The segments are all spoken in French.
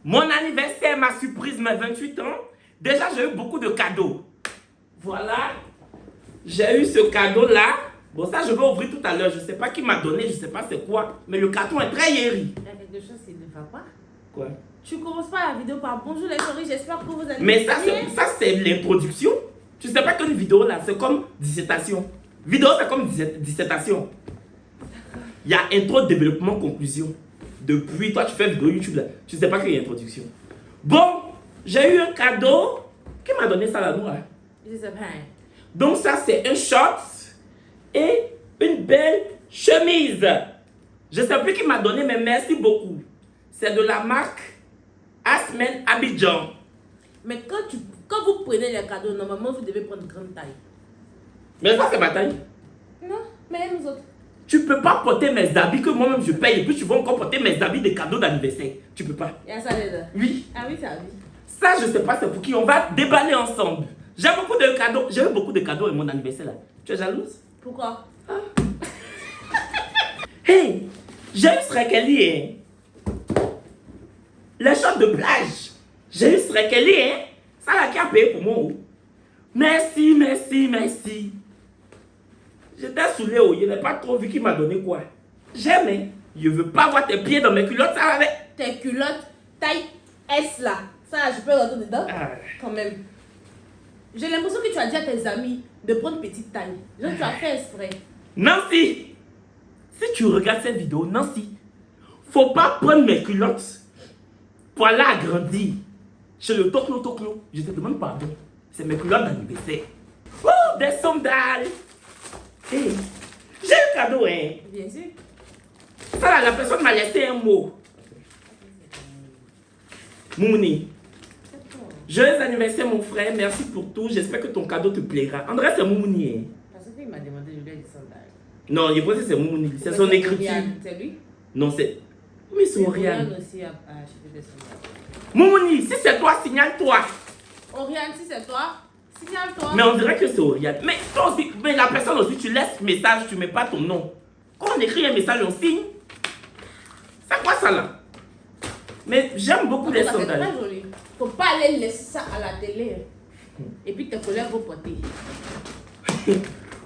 Mon anniversaire, ma surprise, mes 28 ans. Déjà, j'ai eu beaucoup de cadeaux. Voilà. J'ai eu ce cadeau-là. Bon, ça, je vais ouvrir tout à l'heure. Je ne sais pas qui m'a donné, je ne sais pas c'est quoi. Mais le carton est très yéri. Il y a quelque chose qui ne va pas. Quoi? Tu commences pas la vidéo par bonjour les souris, j'espère que vous allez. Mais ça, c'est l'introduction. Tu sais pas qu'une vidéo, là, c'est comme dissertation. Vidéo, c'est comme dissertation. Il y a intro, développement, conclusion. Depuis, toi, tu fais vidéo YouTube, là. Tu sais pas qu'il y a introduction. Bon, j'ai eu un cadeau. Qui m'a donné ça, là, nous, hein? Je sais pas. Donc, ça, c'est un short et une belle chemise. Je sais plus qui m'a donné, mais merci beaucoup. C'est de la marque Asmen Abidjan. Mais quand vous prenez les cadeaux, normalement, vous devez prendre grande taille. Mais ça, c'est ma taille. Non, mais nous autres. Tu peux pas porter mes habits que moi-même je paye et puis tu vas encore porter mes habits de cadeaux d'anniversaire. Tu peux pas. Il y a ça dedans. Oui. Ah oui, ça oui. Ça, je sais pas, c'est pour qui. On va déballer ensemble. J'ai beaucoup de cadeaux. J'ai eu beaucoup de cadeaux à mon anniversaire là. Tu es jalouse? Pourquoi? Hey, j'ai eu Srekeli, hein. Les shorts de plage. J'ai eu Srekeli, hein. Ça là qui a payé pour moi. Oh. Merci, merci, merci. J'étais saoulé, oh. Je n'ai pas trop vu qui m'a donné quoi. J'aime, hein. Je veux pas voir tes pieds dans mes culottes, ça va. Tes culottes taille S là. Ça, je peux rentrer dedans? Ah. Quand même. J'ai l'impression que tu as dit à tes amis de prendre petite taille. Donc tu as fait exprès. Nancy, si tu regardes cette vidéo, Nancy, faut pas prendre mes culottes pour aller agrandir chez le toclo. Je te demande pardon. C'est mes culottes d'anniversaire. Oh, des sandales. Hey, j'ai un cadeau, hein. Bien sûr. Ça là, la personne m'a laissé un mot. Mouni. Joyeux anniversaire, mon frère. Merci pour tout. J'espère que ton cadeau te plaira. André, c'est Mouni, hein. Parce qu'il m'a demandé, je lui ai dit sandales. Non, je pense que c'est Mouni. C'est son écriture. C'est lui? Non, c'est. Oui, c'est Oriane. Oriane aussi a acheté des sandales. Mouni, si c'est toi, signale-toi. Oriane, si c'est toi, signale-toi. Mais on dirait que c'est Oriane. Mais toi aussi, mais la personne aussi, tu laisses message, tu mets pas ton nom. Quand on écrit un message, on signe. C'est quoi ça là? Mais j'aime beaucoup les sandales. C'est très joli. Faut pas aller laisser ça à la télé. Et puis tes collègues vont porter.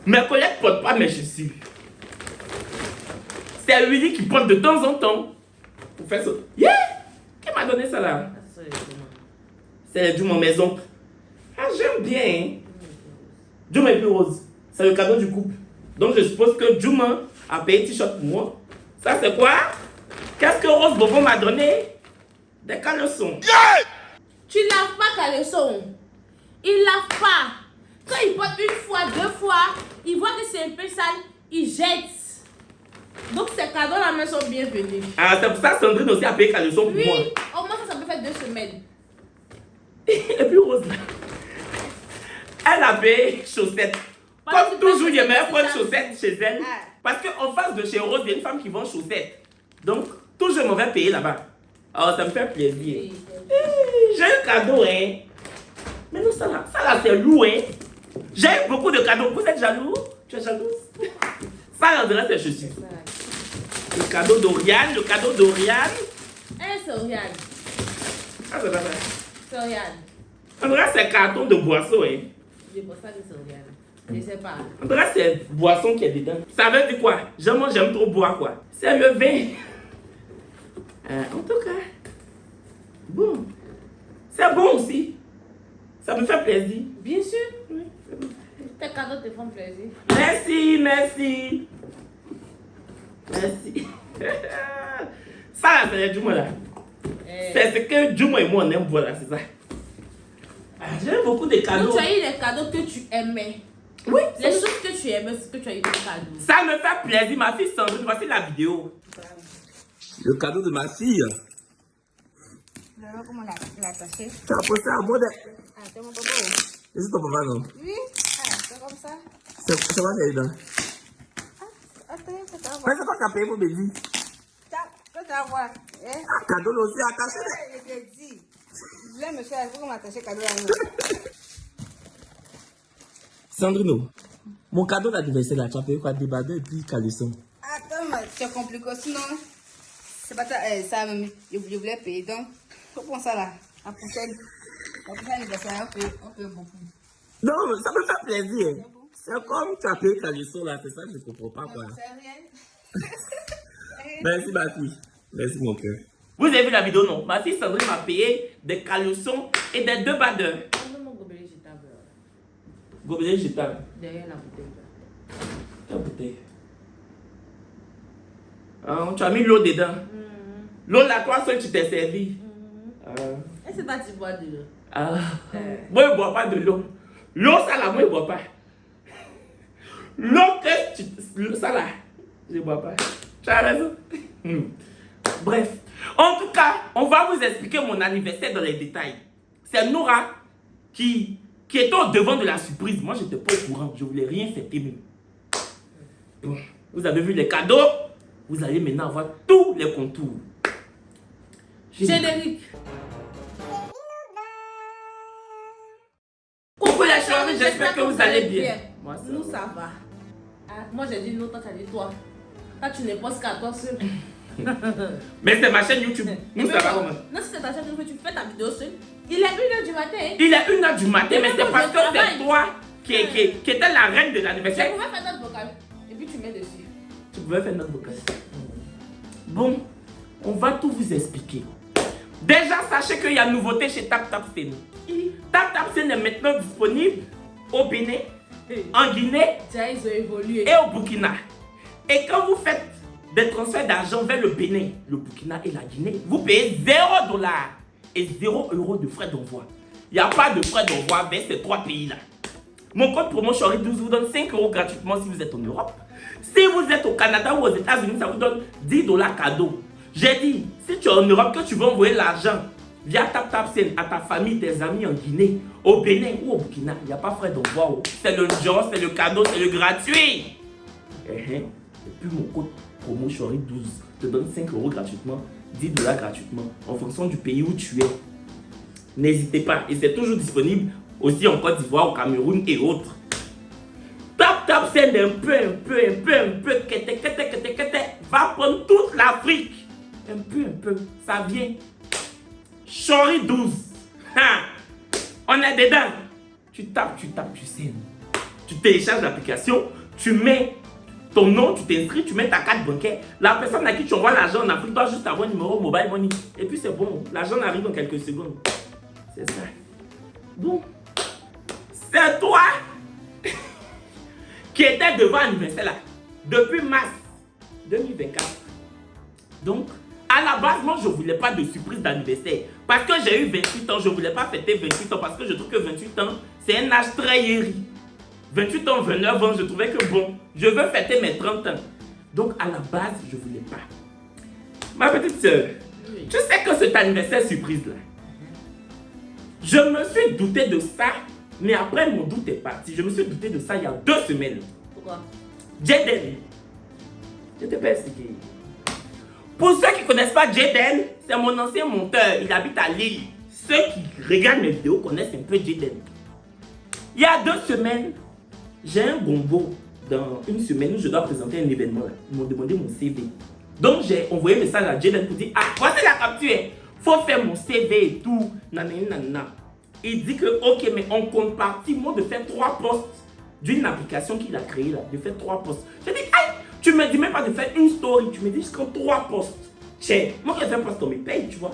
Mes collègues portent pas mes chaussures. C'est Willy qui porte de temps en temps. Pour faire ça. Yeah! Qui m'a donné ça là? C'est les Juma maison. Ah, j'aime bien. Hein? Juma est plus rose. C'est le cadeau du couple. Donc je suppose que Juma a payé t-shirt pour moi. Ça c'est quoi? Qu'est-ce que Rose Bobo m'a donné? Des caleçons. Yeah! Tu laves pas caleçon. Il lave pas. Quand il porte une fois, deux fois, il voit que c'est un peu sale, il jette. Donc ces cadeaux là même sont bienvenus. Ah, c'est pour ça que Sandrine aussi a payé caleçon pour moi. Oui, au moins ça peut faire 2 semaines. Et puis Rose là, elle a payé chaussettes. Comme toujours, je mets prendre chaussettes chez elle. Parce qu'en face de chez Rose, il y a une femme qui vend chaussettes. Donc, toujours, je m'en vais payer là-bas. Alors, ça me fait plaisir. Oui. J'ai un cadeau, hein. Mais non, ça là c'est lourd, hein. J'ai eu beaucoup de cadeaux. Vous êtes jaloux? Tu es jalouse? Ça, là, c'est chaussures. Le cadeau d'Oriane, C'est Oriane. Ah, c'est pas ça. C'est Oriane. On dirait que c'est carton de boisson, hein. Je pense pas que c'est Oriane. Je sais pas. On dirait que c'est boisson qui est dedans. Ça veut dire quoi? J'aime trop boire, quoi. C'est le vin. En tout cas, bon. C'est bon aussi. Ça me fait plaisir. Bien sûr. Oui. Tes cadeaux te font plaisir. Merci, merci. Merci. Ça là, c'est le Juma là. C'est ce que Juma et moi on aime, voilà, c'est ça. Ah, j'ai beaucoup de cadeaux. Donc tu as eu les cadeaux que tu aimais. Oui. Les choses que tu aimais, c'est que tu as eu des cadeaux. Ça me fait plaisir, ma fille Sandrine, voici la vidéo. Le cadeau de ma fille. Comment l'attacher? Tu as posté un mot de... Ah, c'est mon papa. C'est ton papa, non? Oui, ah, c'est comme ça. C'est quoi, c'est dedans? Attends, faut savoir. Mais c'est toi qui as payé pour baby. Faut savoir. Cadeau aussi attaché. Je t'ai dit. Je voulais me faire, faut qu'on m'attache cadeau à nous. Sandrino, mon cadeau d'anniversaire là, tu as payé quoi? Débardeur et puis caleçon. Attends, mais c'est compliqué, sinon, c'est pas ça, ça, je voulais payer, donc, Faut prendre ça là. La prochaine anniversaire, on fait beaucoup. Non, ça me fait plaisir. C'est comme tu as payé ta leçon là, c'est ça que je ne comprends pas quoi. C'est rien. Merci ma fille. Merci mon cœur. Vous avez vu la vidéo non? Ma fille Sandrine m'a payé des caleçons et des 2 badeurs. Donne-moi mon gobelet jetable. Gobelet jetable. Derrière la bouteille. Quelle bouteille? Ah, tu as mis l'eau dedans. L'eau là, toi seul tu t'es servi. Est-ce que tu bois de l'eau? Ah. Moi je ne bois pas de l'eau. L'eau ça là, moi je ne bois pas. L'eau que tu... ça là, je ne bois pas. Tu as raison. Bref. En tout cas, on va vous expliquer mon anniversaire dans les détails. C'est Nora qui était au devant de la surprise. Moi, je n'étais pas au courant. Je ne voulais rien fêter même. Bon, vous avez vu les cadeaux. Vous allez maintenant avoir tous les contours. Générique. Coucou les chéris, j'espère que vous allez bien. Moi, Nous, ça va. Moi, j'ai dit non, toi, tu as dit toi. Toi, tu ne penses qu'à toi seul. Mais c'est ma chaîne YouTube. Nous, ça va comment? Non, si c'est ta chaîne YouTube, tu fais ta vidéo seule. Il est 1h du matin. Il est 1h du matin, mais c'est parce que c'est toi qui étais la reine de Tu l'anniversaire. pouvais faire notre vocal. Et puis, tu mets dessus. Tu pouvais faire notre vocal. Bon, on va tout vous expliquer. Déjà, sachez qu'il y a une nouveauté chez TapTapSend. TapTapSend est maintenant disponible au Bénin, en Guinée Tiens, ils ont évolué. et au Burkina. Et quand vous faites des transferts d'argent vers le Bénin, le Burkina et la Guinée, vous payez 0$ et 0€ de frais d'envoi. Il n'y a pas de frais d'envoi vers ces 3 pays-là. Mon code promo Chori12 vous donne 5€ gratuitement si vous êtes en Europe. Si vous êtes au Canada ou aux États-Unis, ça vous donne 10$ cadeau. J'ai dit, si tu es en Europe, que tu veux envoyer l'argent via TapTapSend à ta famille, tes amis en Guinée, au Bénin ou au Burkina, il n'y a pas frais d'envoi. C'est le genre, c'est le cadeau, c'est le gratuit. Et puis mon code promo Chori12 te donne 5€ gratuitement, 10$ gratuitement, en fonction du pays où tu es. N'hésitez pas, et c'est toujours disponible aussi en Côte d'Ivoire, au Cameroun et autres. TapTapSend un peu, va prendre toute l'Afrique. Un peu, ça vient. Chori12. On est dedans. Tu tapes, tu sais. Tu télécharges l'application, tu mets ton nom, tu t'inscris, tu mets ta carte bancaire. La personne à qui tu envoies l'argent en Afrique doit juste avoir un numéro mobile money. Et puis c'est bon, l'argent arrive en quelques secondes. C'est ça. Bon. C'est toi qui était devant l'anniversaire là, depuis mars 2024. Donc, à la base, moi, je ne voulais pas de surprise d'anniversaire. Parce que j'ai eu 28 ans, je ne voulais pas fêter 28 ans parce que je trouve que 28 ans, c'est un âge très héri. 28 ans, 29 ans, je trouvais que bon, je veux fêter mes 30 ans. Donc, à la base, je ne voulais pas. Ma petite soeur, oui. Tu sais que cet anniversaire surprise là, je me suis douté de ça. Mais après, mon doute est parti. Je me suis douté de ça il y a 2 semaines. Pourquoi? Jaden. Je te peux expliquer. Pour ceux qui ne connaissent pas Jaden, c'est mon ancien monteur. Il habite à Lille. Ceux qui regardent mes vidéos connaissent un peu Jaden. Il y a 2 semaines, j'ai un bongo dans une semaine où je dois présenter un événement. Ils m'ont demandé mon CV. Donc, j'ai envoyé un message à Jaden pour dire, ah, voici la capture. Il faut faire mon CV et tout. Nanana. Il dit que, ok, mais on compte partie, moi, de faire 3 posts d'une application qu'il a créée là, de faire 3 posts. Je dis, aïe, tu me dis même pas de faire une story, tu me dis jusqu'en 3 posts. Tiens, moi, quand je fais un post, on me paye, tu vois.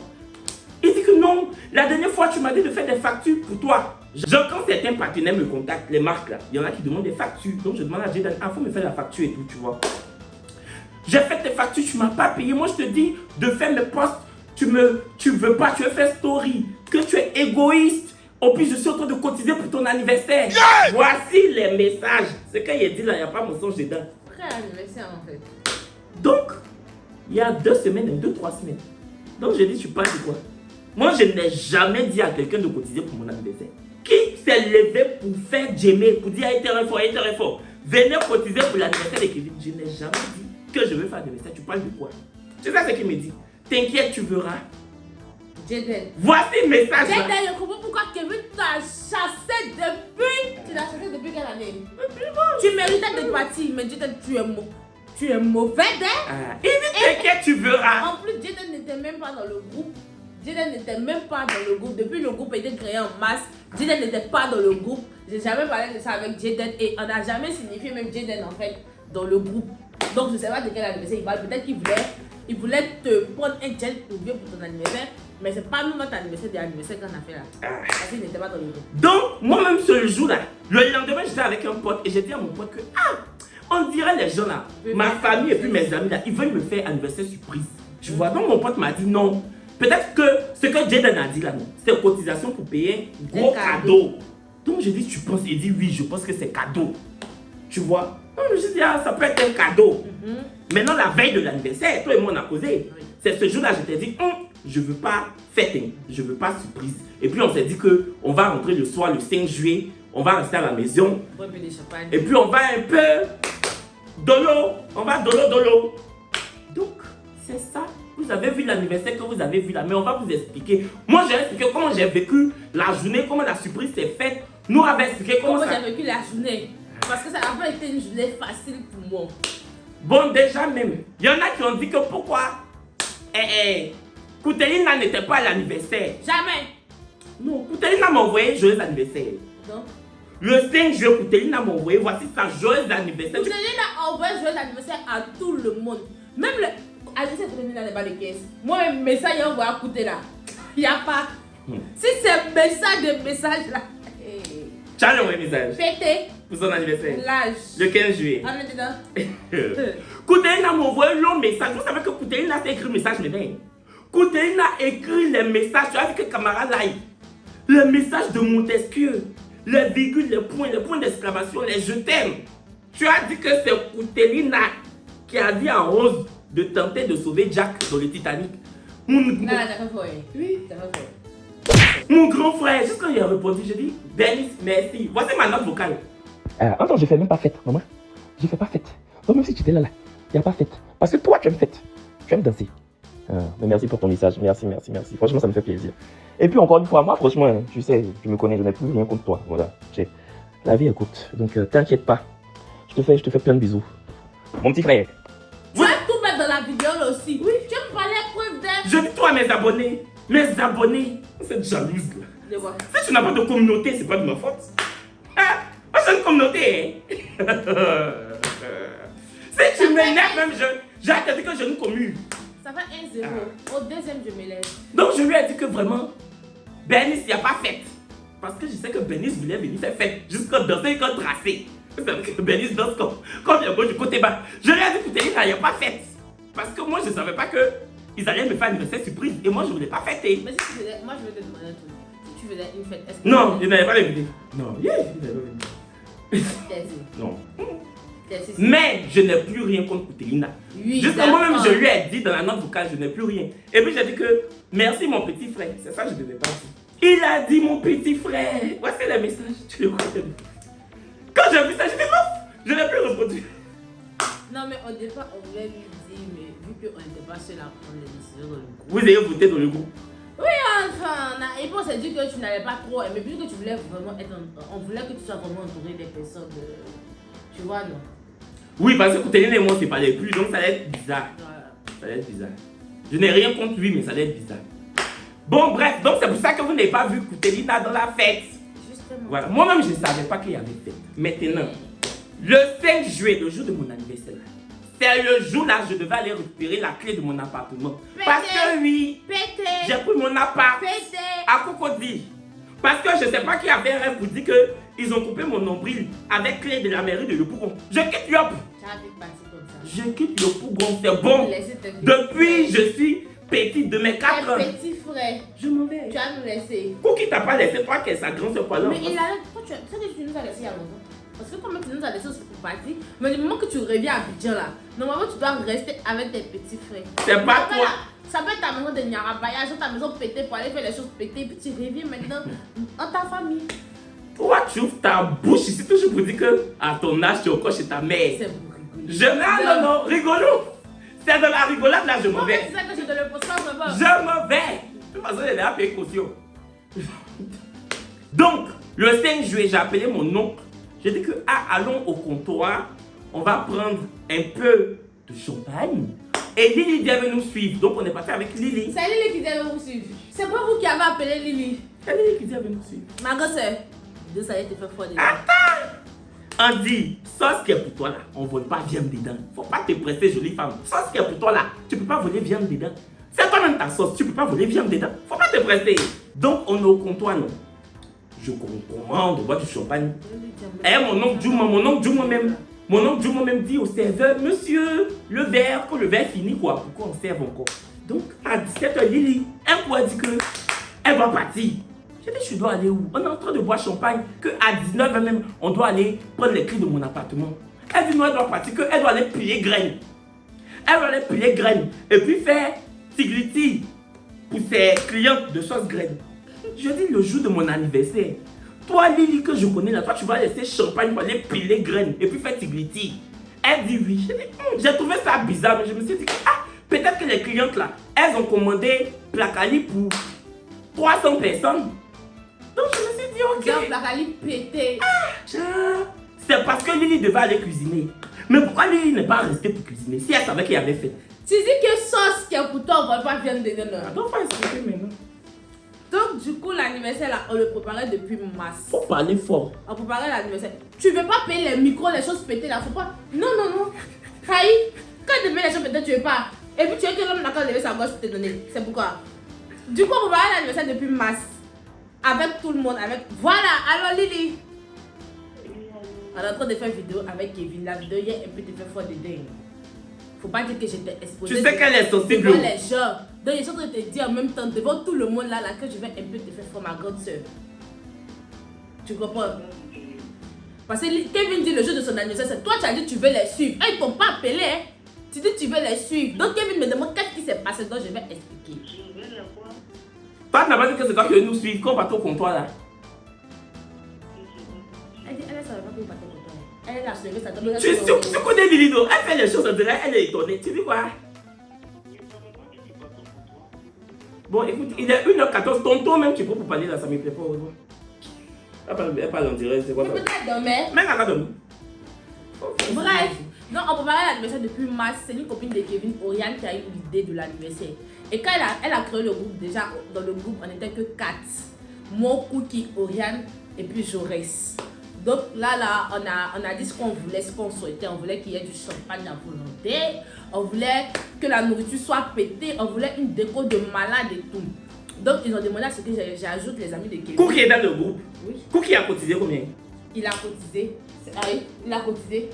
Il dit que non, la dernière fois, tu m'as dit de faire des factures pour toi. Genre, quand certains partenaires me contactent, les marques là, il y en a qui demandent des factures. Donc, je demande à Jaden, ah, faut me faire la facture et tout, tu vois. J'ai fait tes factures, tu m'as pas payé. Moi, je te dis de faire mes posts, tu veux pas, tu veux faire story, que tu es égoïste. En plus, je suis en train de cotiser pour ton anniversaire. Yeah! Voici les messages. Ce qu'il a dit là, il n'y a pas mensonge dedans. Après l'anniversaire en fait. Donc, il y a 2 semaines, 2-3 semaines. Donc, j'ai dit, tu parles de quoi? Moi, je n'ai jamais dit à quelqu'un de cotiser pour mon anniversaire. Qui s'est levé pour faire Jamie, pour dire, hey, t'es fort. Venez cotiser pour l'anniversaire de Kevin. Je n'ai jamais dit que je veux faire l'anniversaire. Tu parles de quoi? C'est ça ce qu'il me dit. T'inquiète, tu verras. Jaden. Voici le message. Jaden, je comprends pourquoi Kevin t'a chassé depuis. Tu l'as chassé depuis quelle année? Tu méritais de partir, mais Jaden, tu es mauvais, hein? Il dit t'inquiète, tu verras. En plus, Jaden n'était même pas dans le groupe Jaden n'était même pas dans le groupe. Depuis le groupe a été créé en masse, Jaden n'était pas dans le groupe. J'ai jamais parlé de ça avec Jaden et on n'a jamais signifié même Jaden en fait dans le groupe. Donc je ne sais pas de quel anniversaire il parle. Peut-être qu'il voulait te prendre un jet privé pour ton anniversaire. Mais c'est pas nous notre anniversaire qu'on a fait là. Parce qu'il n'était pas dans le groupe. Donc, moi-même, ce jour-là, le lendemain, j'étais avec un pote et j'ai dit à mon pote que, on dirait les gens là, ma famille et puis mes amis là, ils veulent me faire anniversaire surprise. Tu vois, donc mon pote m'a dit non. Peut-être que ce que Jaden a dit là, non, c'est cotisation pour payer un gros cadeau. Donc, j'ai dit, tu penses? Il dit, oui, je pense que c'est cadeau. Tu vois? Donc, je me suis dit, ça peut être un cadeau. Maintenant, la veille de l'anniversaire, toi et moi, on a causé. C'est ce jour-là, je t'ai dit, je veux pas fêter, je veux pas surprise. Et puis, on s'est dit qu'on va rentrer le soir, le 5 juillet, on va rester à la maison. Et puis, on va un peu dolo. On va dolo. Donc, c'est ça. Vous avez vu l'anniversaire que vous avez vu là, mais on va vous expliquer. Moi, j'ai expliqué comment j'ai vécu la journée, comment la surprise s'est faite. Nous, on avait expliqué comment ça... j'ai vécu la journée. Parce que ça n'a pas été une journée facile pour moi. Bon, déjà même, il y en a qui ont dit que pourquoi Koutelina n'était pas à l'anniversaire. Jamais. Non, Koutelina m'a envoyé joyeux anniversaire. Donc, le 5 juillet, Koutelina m'a envoyé, voici sa joyeux anniversaire. Koutelina a envoyé joyeux anniversaire à tout le monde. Même le anniversaire de Koutelina n'est pas de caisse. Moi, même message, il a envoyé à Koutelina. Il n'y a pas. Si c'est message là. Tu as envoyé message. Pété. Pour son anniversaire. L'âge. Le 15 juillet. On est dedans. Koutelina m'a envoyé un long message. Vous savez que Koutelina s'est écrit le message maintenant. Koutelina a écrit les messages. Tu as vu que camarade là, les messages de Montesquieu, les virgules, les points d'exclamation, les je t'aime. Tu as dit que c'est Koutelina qui a dit à Rose de tenter de sauver Jack dans le Titanic. Non, t'as pas fait. Oui. T'as pas fait. Mon grand frère, juste quand il a répondu, j'ai dit, Denis, merci. Voici ma note vocale. Attends, je fais même pas fête, maman. Je fais pas fête. Donc même si tu étais là, il n'y a pas fête. Parce que toi, tu aimes fête. Tu aimes danser. Mais merci pour ton message. Merci. Franchement, ça me fait plaisir. Et puis encore une fois, moi, franchement, tu sais, tu me connais, je n'ai plus rien contre toi. Voilà. La vie est courte. Donc t'inquiète pas. Je te fais plein de bisous. Mon petit frère. Tu vas tout mettre dans la vidéo là aussi. Oui. Tu me parlais preuve d'elle. Je dis toi à mes abonnés. Mes abonnés. Cette jalouse là. Si tu n'as pas de communauté, c'est pas de ma faute. Moi j'ai une communauté. Si tu m'énerves même, j'ai dit que j'ai une commune. Ça va 1-0. Au deuxième, je me lève. Donc je lui ai dit que vraiment, Bernice, il n'y a pas fête. Parce que je sais que Bernice voulait venir faire fête. Jusqu'à danser, jusqu'à tracer. Vous savez que Bernice danse comme il y a du côté bas. Je lui ai dit que il n'y a pas fête. Parce que moi je ne savais pas qu'ils allaient me faire un anniversaire surprise. Et moi je ne voulais pas fêter. Mais si tu faisais, moi je vais te demander un truc. Si tu faisais une fête, est-ce que... Non, il n'avait pas l'invité. Non, il n'avait pas l'invité. Non. Mais je n'ai plus rien contre Koutelina. Oui, jusqu'à moi-même, je lui ai dit dans la note vocale, je n'ai plus rien. Et puis j'ai dit que merci mon petit frère. C'est ça que je devais pas dire. Il a dit mon petit frère. Voici le message. Tu le vois. Quand j'ai vu ça, j'ai dit non. Je n'ai plus répondu. Non, mais au départ, on voulait lui dire, mais vu qu'on n'était pas seul à prendre les décisions dans le groupe. Vous avez voté dans le groupe. Oui, enfin, et puis on s'est dit que tu n'avais pas trop aimé, puisque tu voulais vraiment être. On voulait que tu sois vraiment entouré des personnes de. Tu vois, non? Oui, parce que Koutelina et moi, on ne se parlait plus, donc ça allait être bizarre. Voilà. Ça allait être bizarre. Je n'ai rien contre lui, mais ça allait être bizarre. Bon, bref, donc c'est pour ça que vous n'avez pas vu Koutelina dans la fête. Justement. Voilà, moi-même, je ne savais pas qu'il y avait fête. Maintenant, le 5 juillet, le jour de mon anniversaire, c'est le jour là je devais aller récupérer la clé de mon appartement. Pété. Parce que oui, j'ai pris mon appart Pété. à Cocody. Parce que je ne sais pas qui avait un rêve pour dire qu'ils ont coupé mon nombril avec clé de la mairie de Le Pougon. Je quitte Yop. Je quitte Le Pougon, c'est bon. Depuis, je suis petite de mes 4 ans. Petit frère, je m'en vais. Tu vas nous laisser. Cookie t'a pas laissé, toi qui es sa grande soeur. Mais il a. Toi, tu sais que tu nous as laissé il y a longtemps. Parce que comme tu nous as laissé pour partir, mais du moment que tu reviens à Abidjan là, normalement tu dois rester avec tes petits frères. C'est pas toi. Ça peut être ta maison de Nyarabaya, ta maison pétée pour aller faire les choses pétées, puis tu reviens maintenant dans ta famille. Toi, tu ouvres ta bouche ici toujours pour dire que à ton âge, tu es encore chez ta mère. C'est pour rigoler. Non, rigolo. C'est de la rigolade là, je m'en vais. C'est ça que je te le pose pas vraiment. Je m'en vais. De toute façon, j'ai déjà payé caution. Donc, le 5 juillet, j'ai appelé mon oncle. J'ai dit que allons au comptoir, on va prendre un peu de champagne, Et Lily devait nous suivre. Donc on est parti avec Lily. C'est Lily qui devait vous suivre. C'est pas vous qui avez appelé Lily. C'est Lily qui devait nous suivre. Ma grosse sœur, Dieu, ça y est, t'es fait fort déjà. Attends! On dit, sauce qui est pour toi là, on vole pas viande dedans. Faut pas te presser, jolie femme. Sauce qui est pour toi là, tu peux pas voler viande dedans. C'est toi-même ta sauce, tu peux pas voler viande dedans. Faut pas te presser. Donc on est au comptoir, non? Je commande, on boit du champagne. Eh, mon oncle Djouma même. Mon oncle Djouma même dit au serveur, monsieur, le verre, quand le verre finit quoi, pourquoi on serve encore? Donc à 17h, Lily, un coup a dit que elle va partir. J'ai dit, je dois aller où? On est en train de boire champagne, qu'à 19h même, on doit aller prendre les clés de mon appartement. Elle dit, non, elle doit partir, qu'elle doit aller plier graines. Elle doit aller plier graines et puis faire tigliti pour ses clientes de sauce graines. Je dis, le jour de mon anniversaire, toi, Lily, que je connais là, toi, tu vas laisser champagne pour aller piler graines et puis faire tigliti. Elle dit oui. J'ai trouvé ça bizarre, mais je me suis dit, ah, peut-être que les clientes là, elles ont commandé Placali pour 300 personnes. Donc je me suis dit, ok. Donc, Placali pété. C'est parce que Lily devait aller cuisiner. Mais pourquoi Lily n'est pas restée pour cuisiner si elle savait qu'il y avait fait? Tu dis que sauce qui est pour toi, on va pas viande dedans. Attends, faut expliquer maintenant. Donc, du coup, l'anniversaire là, on le préparait depuis mars. Faut parler fort. On préparait l'anniversaire. Tu veux pas payer les micros, les choses pétées là, faut pas. Non. Kai, quand tu payes les choses pétées, tu veux pas. Et puis tu veux que l'homme n'a qu'à lever sa gauche pour te donner. C'est pourquoi. Du coup, on préparait l'anniversaire depuis mars. Avec tout le monde, avec. Voilà, alors Lily. On est en train de faire une vidéo avec Kevin. La vidéo hier, un peu de faire fort de dingue. Faut pas dire que j'étais exposée. Tu sais qu'elle est sensible. Devant les gens. Donc, ils sont en train de te dire en même temps, devant tout le monde là, que je vais un peu te faire fort, ma grande soeur. Tu comprends? Parce que Kevin dit le jour de son anniversaire, c'est toi, tu as dit que tu veux les suivre. Ils t'ont pas appelé, hein. Tu dis que tu veux les suivre. Donc, Kevin me demande qu'est-ce qui s'est passé. Donc, je vais expliquer. Toi, tu n'as pas dit que c'est toi qui veux nous suivre, qu'on part au comptoir là. Elle dit, elle savait pas que vous partez au comptoir. Elle a suivi sa tombe. Tu connais Lily, non? Elle fait les choses, on dirait, elle est étonnée. Tu dis quoi? Bon, écoute, il est 1h14. Tonton même, tu peux pour parler là, ça me plaît pas. Elle parle en direct, c'est quoi ça? Mais peut-être dormir. Mais elle a dormi. Bref, donc on préparait l'anniversaire depuis mars. C'est une copine de Kevin, Oriane, qui a eu l'idée de l'anniversaire. Et quand elle a créé le groupe, déjà dans le groupe, on n'était que 4. Moi, Cookie, Oriane et puis Jaurès. Donc là, on a dit ce qu'on voulait, ce qu'on souhaitait. On voulait qu'il y ait du champagne à volonté. On voulait que la nourriture soit pétée. On voulait une déco de malade et tout. Donc ils ont demandé à ce que j'ajoute les amis de Kevin. Cookie est dans le groupe. Oui. Cookie a cotisé combien? Il a cotisé. Oui, il a cotisé.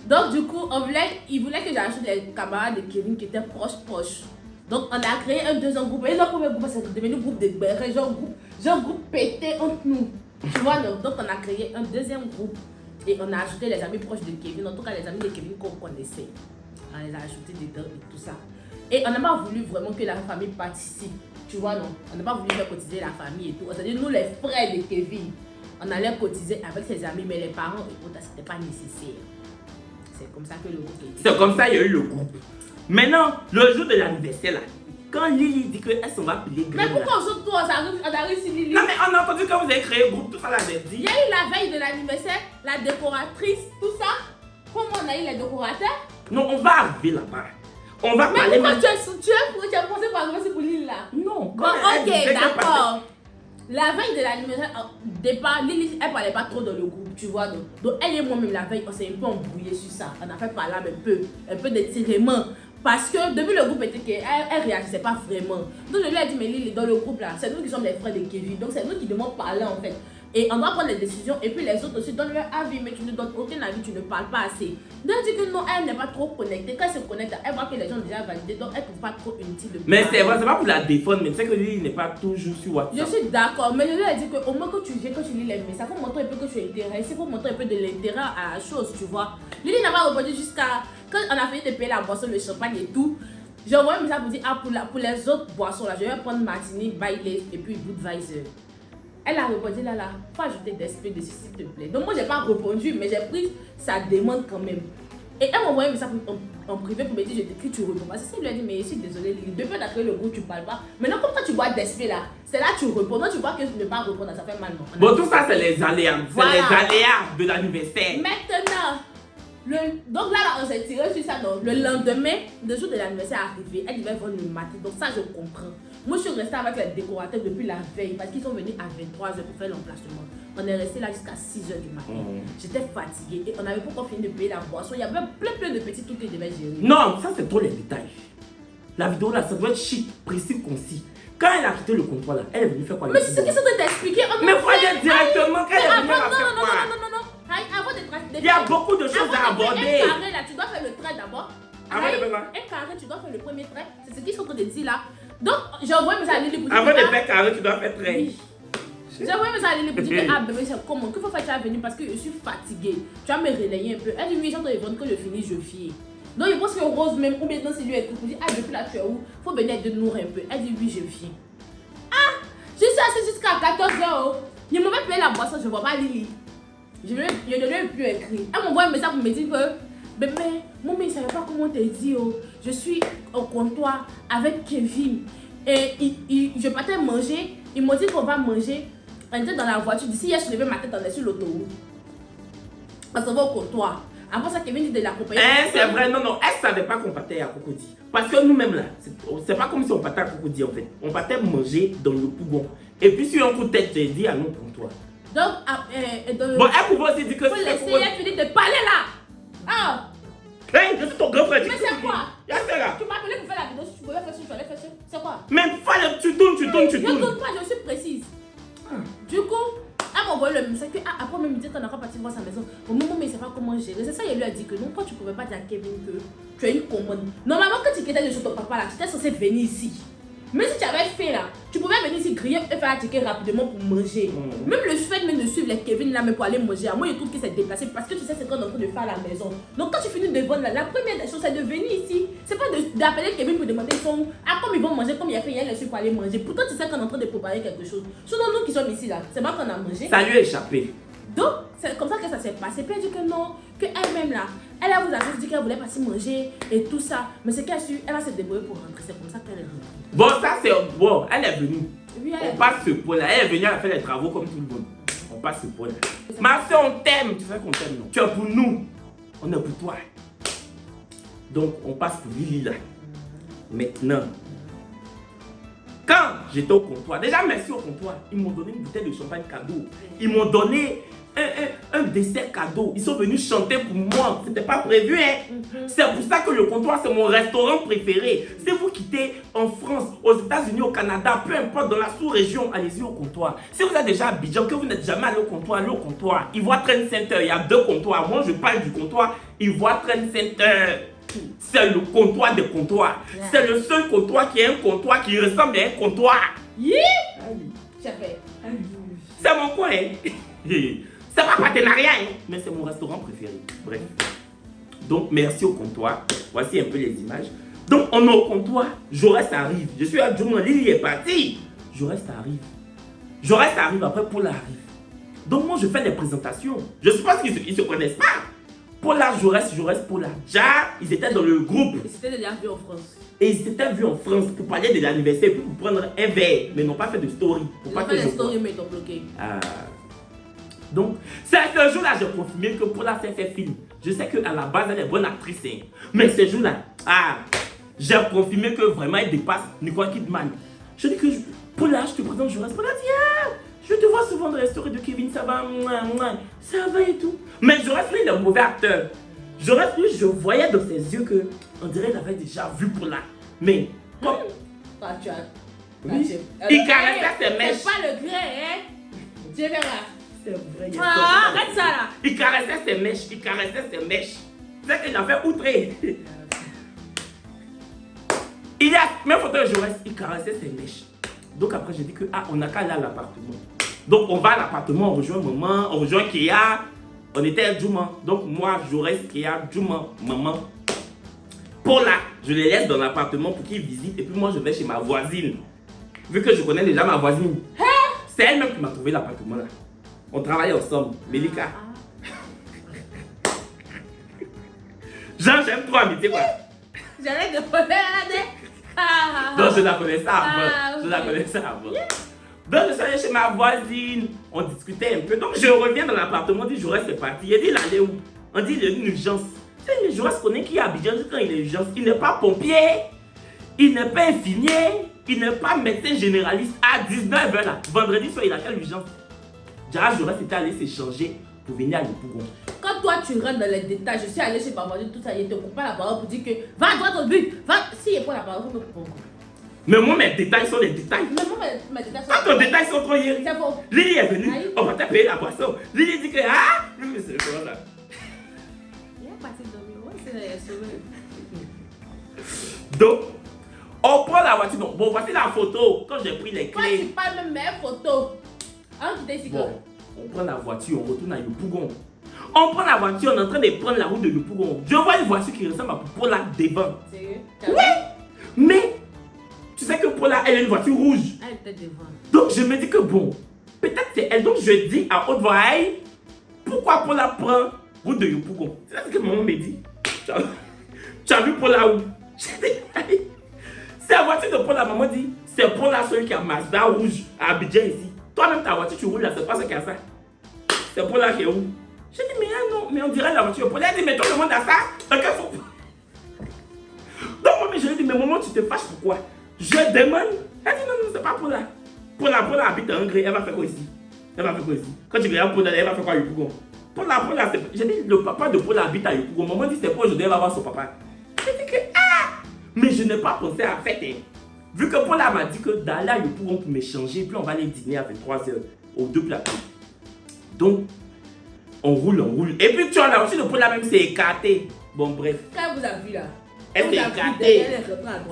Donc du coup, il voulait que j'ajoute les camarades de Kevin qui étaient proches. Donc on a créé un deuxième groupe. Et le premier groupe, c'est devenu groupe de bérets, genre groupe pété entre nous. Tu vois, donc on a créé un deuxième groupe. Et on a ajouté les amis proches de Kevin, en tout cas les amis de Kevin qu'on connaissait. On les a ajoutés dedans et tout ça. Et on n'a pas voulu vraiment que la famille participe. Tu vois, non? On n'a pas voulu faire cotiser la famille et tout. C'est-à-dire, nous, les frères de Kevin, on allait cotiser avec ses amis, mais les parents, écoute, c'était pas nécessaire. C'est comme ça que le groupe était. C'est comme ça qu'il y a eu le groupe. Maintenant, le jour de l'anniversaire là, quand Lily dit qu'elle s'en va plier graines. Mais pourquoi on saute tout? On arrive sur Lily. Non, mais on a entendu que vous avez créé le groupe, tout ça l'avait dit. Il y a eu la veille de l'anniversaire, la décoratrice, tout ça. Comment on a eu les décorateurs? Non, on va arriver là-bas. On va Mais parler. pourquoi tu as pensé par exemple pour Lily là? Non, Bon, ok, d'accord. La veille de l'anniversaire, au départ, Lily, elle parlait pas trop dans le groupe, tu vois. Donc elle et moi-même, la veille, on s'est un peu embrouillé sur ça. On a fait parler un peu d'étirement. Parce que depuis le groupe était qu'elle réagissait pas vraiment. Donc je lui ai dit, mais Lily, dans le groupe là, c'est nous qui sommes les frères de Kevin. Donc c'est nous qui devons parler en fait. Et on doit prendre les décisions. Et puis les autres aussi donnent leur avis. Mais tu ne donnes aucun avis, tu ne parles pas assez. Donc elle dit que non, elle n'est pas trop connectée. Quand elle se connecte, elle voit que les gens ont déjà validé. Donc elle ne trouve pas trop inutile de parler. Mais c'est vrai, c'est pas pour la défendre, mais tu sais que Lily n'est pas toujours sur WhatsApp. Je suis d'accord, mais je lui ai dit qu'au moins que tu viens, que tu lis les messages, il faut montrer un peu que tu es intéressé, il faut montrer un peu de l'intérêt à la chose, tu vois. Lily n'a pas répondu jusqu'à. Quand on a fini de payer la boisson, le champagne et tout, j'ai envoyé un message pour dire, ah, pour les autres boissons là, je vais prendre Martini, Bailey et puis Budweiser. Elle a répondu là, faut ajouter des spray dessus s'il te plaît. Donc moi j'ai pas répondu, mais j'ai pris sa demande quand même. Et elle m'a envoyé un message en privé pour me dire, je t'écris, tu réponds pas. C'est ça, il lui a dit, mais je suis désolée, depuis que tu as créé le groupe, tu parles pas. Maintenant, comme toi tu bois des spray là, c'est là que tu réponds. Donc tu vois que ne pas répondre, ça fait mal. Non? Bon, tout ça, c'est les aléas. Voilà. C'est les aléas de l'anniversaire. Maintenant, Donc là, on s'est tiré sur ça. Donc, le lendemain, le jour de l'anniversaire arrivé, elle devait vendre le matin. Donc ça, je comprends. Moi, je suis restée avec les décorateurs depuis la veille parce qu'ils sont venus à 23h pour faire l'emplacement. On est resté là jusqu'à 6h du matin. J'étais fatiguée et on n'avait pas encore fini de payer la boisson. Il y avait plein de petits trucs que je devais gérer. Non, ça c'est trop les détails. La vidéo là, ça doit être chic, précis, concis. Quand elle a quitté le comptoir là, elle est venue faire quoi? Mais c'est ce qu'ils sont en train de t'expliquer. Mais faut dire directement qu'elle est venue faire quoi? Non. Avant de Il y a beaucoup de choses à aborder. Un carré là, tu dois faire le trait d'abord. Avant de faire quoi? Un carré, tu dois faire le premier trait. C'est ce qu'ils sont en train de dire là. Donc, j'ai envoyé mes amis pour dire. Avant de faire carré, tu dois faire trait. Oui. J'ai envoyé mes amis pour dire ah bébé, c'est comment? Qu'il faut faire, tu es venu parce que je suis fatiguée. Tu vas me relayer un peu. Elle dit oui, j'entends les vendre que je finis, je finis. Donc, il pense que Rose même, ou bien dans c'est lui elle dit ah depuis là tu es où? Faut venir de nourrir un peu. Elle dit oui, je viens. Ah, je suis assise jusqu'à 14h. Il m'avait payé la boisson, je vois pas Lily. Je ne lui ai plus écrit. Elle m'envoie un message pour me dire que bébé, mon mec ne savait pas comment te dire. Je suis au comptoir avec Kevin. Et je partais manger. Ils m'ont dit qu'on va manger. On était dans la voiture. D'ici hier, je levais ma tête, on est sur l'autoroute. On s'en va au comptoir. Après ça, Kevin dit de l'accompagner. C'est vrai, non. Elle ne savait pas qu'on partait à Cocody. Parce que nous-mêmes là, c'est pas comme si on partait à Cocody en fait. On partait manger dans le Pougon. Et puis sur un coup de tête, j'ai dit à nous comptoir. Donc, bon, elle pouvait aussi dire que c'est pour laisser elle finir de parler là. Ah! Hey, je suis ton grand frère. Mais c'est quoi? Tu m'as appelé pour faire la vidéo, si tu pouvais faire ça, tu allais faire ça. C'est quoi? Mais tu tournes. Je ne tourne pas, je suis précise. Du coup, elle m'a envoyé le message que après même dit qu'on n'a pas parti voir sa maison. Mon maman, mais il ne sait pas comment gérer. C'est ça, il lui a dit que non, toi tu ne pouvais pas dire à Kevin que tu as une commande. Normalement, quand tu quittais de chez ton papa là, tu étais censé venir ici. Même si tu avais fait là, tu pouvais venir ici griller et faire un ticket rapidement pour manger. Même le fait même de suivre les Kevin là, mais pour aller manger, à moi je trouve qu'il s'est déplacé parce que tu sais c'est qu'on est en train de faire à la maison. Donc quand tu finis de vendre là, la première des choses c'est de venir ici. C'est pas d'appeler Kevin pour demander son comme ils vont manger, comme il a fait hier, il pour aller manger. Pourtant tu sais qu'on est en train de préparer quelque chose. Sinon nous qui sommes ici là, c'est pas qu'on a mangé. Ça lui a échappé. Donc c'est comme ça que ça s'est passé. Puis elle dit que non, qu'elle-même là, elle a vous a juste dit qu'elle voulait passer manger et tout ça. Mais c'est qu'elle a su, elle va se débrouiller pour rentrer. C'est comme ça qu'elle est rentrée. Bon, ça c'est bon, elle est venue. Oui, on passe ce point là. Elle est venue, elle a fait les travaux comme tout le monde. On passe ce point là. Ma soeur, on t'aime. Tu sais qu'on t'aime, non? Tu es pour nous. On est pour toi. Donc, on passe pour Lily là. Maintenant, quand j'étais au comptoir, déjà merci au comptoir, ils m'ont donné une bouteille de champagne cadeau. Ils m'ont donné un dessert cadeau. Ils sont venus chanter pour moi. C'était pas prévu, hein. C'est pour ça que le comptoir, c'est mon restaurant préféré. Si vous quittez en France, aux États-Unis, au Canada, peu importe, dans la sous-région, allez-y au comptoir. Si vous êtes déjà à Abidjan, que vous n'êtes jamais allé au comptoir, allez au comptoir. Ivoire Trade Center, il y a 2 comptoirs. Moi, je parle du comptoir Ivoire Trade Center. C'est le comptoir des comptoirs. C'est le seul comptoir qui est un comptoir qui ressemble à un comptoir. C'est mon coin, hein. C'est pas partenariat, hein, mais c'est mon restaurant préféré. Bref. Donc, merci au comptoir. Voici un peu les images. Donc, on est au comptoir. Jaurès arrive. Je suis à Djouma. Lily est partie. Jaurès arrive. Jaurès arrive. Après, Paula arrive. Donc, moi, je fais les présentations. Je suppose qu'ils ne se connaissent pas. Paula, Jaurès, Paula. Déjà, ils étaient dans le groupe. Ils s'étaient déjà vus en France. Et ils s'étaient vus en France pour parler de l'anniversaire, pour prendre un verre. Mais ils n'ont pas fait de story. Ils n'ont pas fait de story, mais ils t'ont bloqué. Donc, c'est ce jour-là, j'ai confirmé que Paula s'est fait film. Je sais qu'à la base, elle est bonne actrice. Hein. Mais ce jour-là, j'ai confirmé que vraiment, elle dépasse Nicole Kidman. Je dis que, Paula, je te présente Jaurès. Paula dit, je te vois souvent dans les stories de Kevin, ça va, ça va et tout. Mais Jaurès, lui, il est un mauvais acteur. Jaurès, lui, je voyais dans ses yeux que, on dirait qu'il avait déjà vu Paula. Mais, comme... Oui. Il caressait ses mèches. C'est pas le gré, hein. Tu verras. C'est vrai. Arrête ça là. Il caressait ses mèches. C'est qu'il a fait outrer. Il y a même photo de Jaurès, il caressait ses mèches. Donc après j'ai dit que on n'a qu'à aller à l'appartement. Donc on va à l'appartement, on rejoint maman, on rejoint Kéa. On était à Djouma. Donc moi, Jaurès, Kéa, Djouma, maman. Paula, je les laisse dans l'appartement pour qu'ils visitent. Et puis moi je vais chez ma voisine. Vu que je connais déjà ma voisine. C'est elle-même qui m'a trouvé l'appartement là. On travaillait ensemble, Melika. Jean, j'aime trop amitié quoi. J'allais de regarder. Donc je la connaissais avant. Donc je suis allé chez ma voisine, on discutait un peu. Donc je reviens dans l'appartement, dit Jaurès c'est parti. Il dit il allait où? On dit il y a une urgence. Mais je connais qui est à Abidjan quand il y a urgence. Il n'est pas pompier, il n'est pas infirmier, il n'est pas médecin généraliste. À 19h là, vendredi soir, il a quelle urgence? Jara Jaurès était allé s'échanger pour venir à Yopougon. Quand toi tu rentres dans les détails, je suis allé chez Babadour, tout ça, il te coupe pas la parole pour dire que va à droite au but, va. Si il prend la parole, vous me coupez. Mais moi, mes détails sont des détails. Mais moi, mes détails sont. Quand tes détails sont trop hier. C'est faux. Lily est venue, Aïe. on va te payer la boisson. Lily dit que ah, mais c'est quoi là? Il est parti dormir, ouais, c'est les souvenirs. Donc, on prend la voiture. Donc, bon, voici la photo quand j'ai pris les Toi, tu clés. parles même mes photos. Hein, tu t'es ici Bon, on prend la voiture, on retourne à Yopougon. On prend la voiture, on est en train de prendre la route de Yopougon. Je vois une voiture qui ressemble à Pola devant. Sérieux? Oui, mais tu sais que Pola, elle a une voiture rouge. Elle était devant. Donc je me dis que bon, peut-être c'est elle. Donc je dis à haute voix, hey, pourquoi Pola prend route de Yopougon? C'est ce que maman me dit. Tu as vu Pola où? J'ai dit, hey. C'est la voiture de Pola. Maman dit, c'est Pola celui qui a Mazda rouge à Abidjan ici. Toi-même ta voiture, tu roules là, c'est pas ce qu'il y a ça. C'est Pola qui est où? J'ai dit, mais non, mais on dirait la voiture de Pola. Elle dit, mais toi le monde a ça. Donc il faut. Donc moi, je lui ai dit, mais maman, tu te fâches pourquoi? Je demande. Elle dit, non, non, c'est pas Pola. Pola habite en Gré, elle va faire quoi ici? Elle va faire quoi ici? Quand tu regardes Pola, elle va faire quoi à Yopougon? Pola, c'est. J'ai dit, le papa de Pola habite à Yopougon. Maman dit, c'est quoi aujourd'hui, elle va voir son papa. J'ai dit que, ah! Mais je n'ai pas pensé à faire. Vu que Pola m'a dit que d'aller à Yopougon pour m'échanger, puis on va aller dîner à 23h aux deux plateaux. Donc, on roule. Et puis tu vois, la voiture de Pola même s'est écartée. Bon, bref. Quand vous avez vu là? Elle s'est écartée.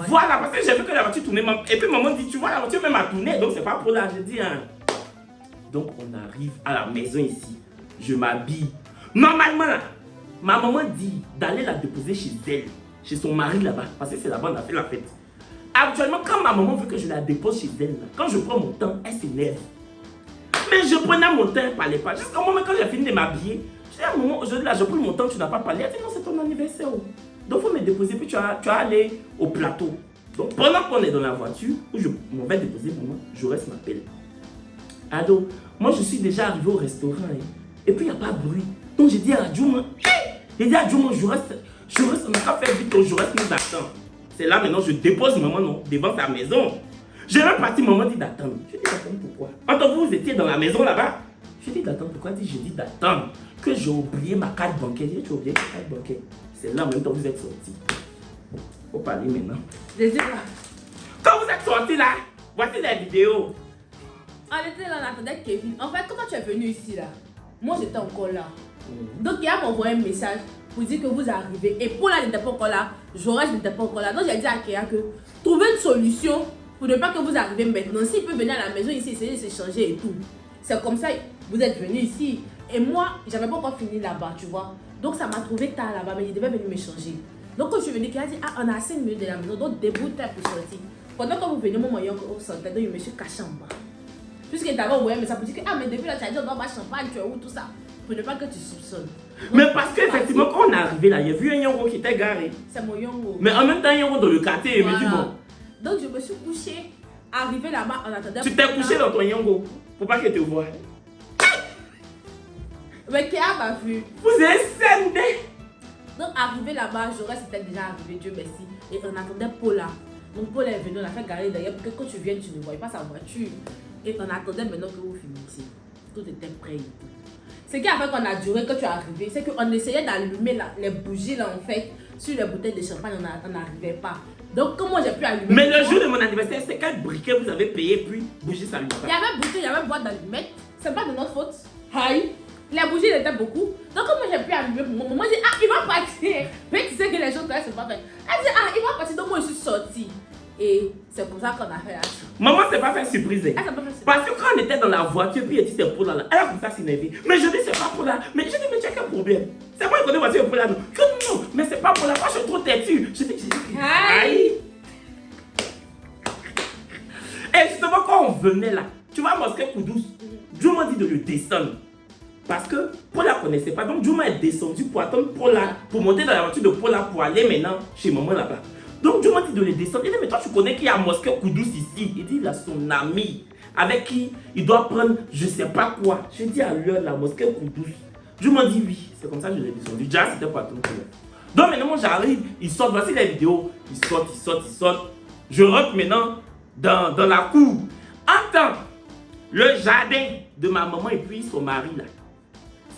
Voilà, parce que j'ai vu que la voiture tournait. Et puis maman dit, tu vois, la voiture même a tourné. Donc c'est pas pour là. Je dis, hein. Donc on arrive à la maison ici. Je m'habille. Normalement, là, ma maman dit d'aller la déposer chez elle. Chez son mari là-bas. Parce que c'est là-bas on a fait la fête. Actuellement, quand ma maman veut que je la dépose chez elle, là, quand je prends mon temps, elle s'énerve. Mais je prenais mon temps, elle ne parlait pas. Jusqu'au moment quand j'ai fini de m'habiller, je dis à maman, aujourd'hui là, je prends mon temps, tu n'as pas parlé. Elle dit non, c'est ton anniversaire. Donc il faut me déposer, puis tu vas aller au plateau. Donc pendant qu'on est dans la voiture, où je m'en vais déposer, maman, Jaurès m'appelle. Ado, moi je suis déjà arrivé au restaurant. Et puis il n'y a pas de bruit. Donc j'ai dit à Djouma, j'ai dit à Djouma, Jaurès, on n'a pas fait vite, Jaurès nous attend. C'est là maintenant, je dépose maman non, devant sa maison. Je vais partir, maman dit d'attendre. Je dis d'attendre pourquoi? Quand vous étiez dans la maison là-bas, je dis d'attendre pourquoi? Je dis d'attendre que j'ai oublié ma carte bancaire. J'ai oublié ma carte bancaire. C'est là en même temps vous êtes sortis. Faut parler maintenant. Désolé. Quand vous êtes sortis là, voici les vidéos. On était là, on attendait Kevin. En fait, comment tu es venu ici là? Moi j'étais encore là. Donc il m'a envoyé un message pour dire que vous arrivez. Et Paula n'était pas encore là, Jaurès n'était pas encore là. Donc j'ai dit à Kéa que trouvez une solution pour ne pas que vous arrivez maintenant. S'il peut venir à la maison ici, essayer de s'échanger et tout. C'est comme ça, vous êtes venu ici. Et moi, j'avais pas encore fini là-bas, tu vois. Donc ça m'a trouvé tard là-bas, mais il devait venir m'échanger. Donc quand je suis venue, Kéa a dit, ah, on a 5 minutes de la maison, donc débrouille-toi pour sortir. Pendant que vous venez, mon moyen au sortait, donc je me suis caché en bas. Puisqu'il t'avait envoyé un message pour dire que, ah, mais depuis là, tu as dit, on doit boire champagne, tu es où, tout ça. Pour ne pas que tu soupçonnes. Mais parce qu'effectivement, quand on est arrivé là, il y a vu un Yongo qui était garé. C'est mon Yongo. Mais en même temps, un Yongo dans le quartier, il me dit bon. Donc je me suis couchée, arrivé là-bas, on attendait. Tu t'es couché dans ton Yongo pour pas qu'il te voie. Mais Kéa m'a vu. Vous êtes scindés. Donc arrivé là-bas, Jaurès était déjà arrivé, Dieu merci. Et on attendait Paula. Donc Paula est venue, on a fait garer derrière pour que quand tu viennes, tu ne voyais pas sa voiture. Et on attendait maintenant que vous finissiez. Tout était prêt et tout. Ce qui a fait qu'on a duré quand tu es arrivé, c'est qu'on essayait d'allumer les bougies là en fait sur les bouteilles de champagne, on n'arrivait pas. Donc comment j'ai pu allumer? Mais le jour de mon anniversaire, c'est quel briquet vous avez payé puis bougie ça lui pas. Il y avait bouteille, il y avait boîte d'allumettes. C'est pas de notre faute. Aïe. Les bougies étaient beaucoup. Donc comment j'ai pu allumer pour mon maman dit ah il va partir. Mais tu sais que les gens ne sont pas fait. Elle dit ah il va partir donc moi je suis sortie. Et c'est comme ça qu'on a fait la chose. Maman s'est pas fait surprise. Parce que quand on était dans la voiture, puis elle dit c'est pour là, elle a comme ça s'énerver. Mais je dis c'est pas pour là. Mais je dis mais tu as quel problème? C'est moi qui connais voiture pour là. Non, mais c'est pas pour là. Moi je suis trop têtu. Je dis aïe. Et justement quand on venait là, tu vois Mosquée Koudous, Dieu m'a dit de le descendre. Parce que Paula ne connaissait pas. Donc Dieu m'a descendu pour attendre Paula, pour monter dans la voiture de Paula pour aller maintenant chez maman là-bas. Donc Dieu m'a dit de les descendre. Il dit mais toi tu connais qu'il y a Mosquée Koudous ici. Il dit il a son ami avec qui il doit prendre je sais pas quoi. Je dis à l'heure la Mosquée Koudous. Je me dis oui, c'est comme ça que je l'ai descendu. Déjà, c'était pas tout. Donc maintenant, moi j'arrive, ils sortent, voici les vidéos. Ils sortent. Je rentre maintenant dans la cour. Entends le jardin de ma maman et puis son mari là.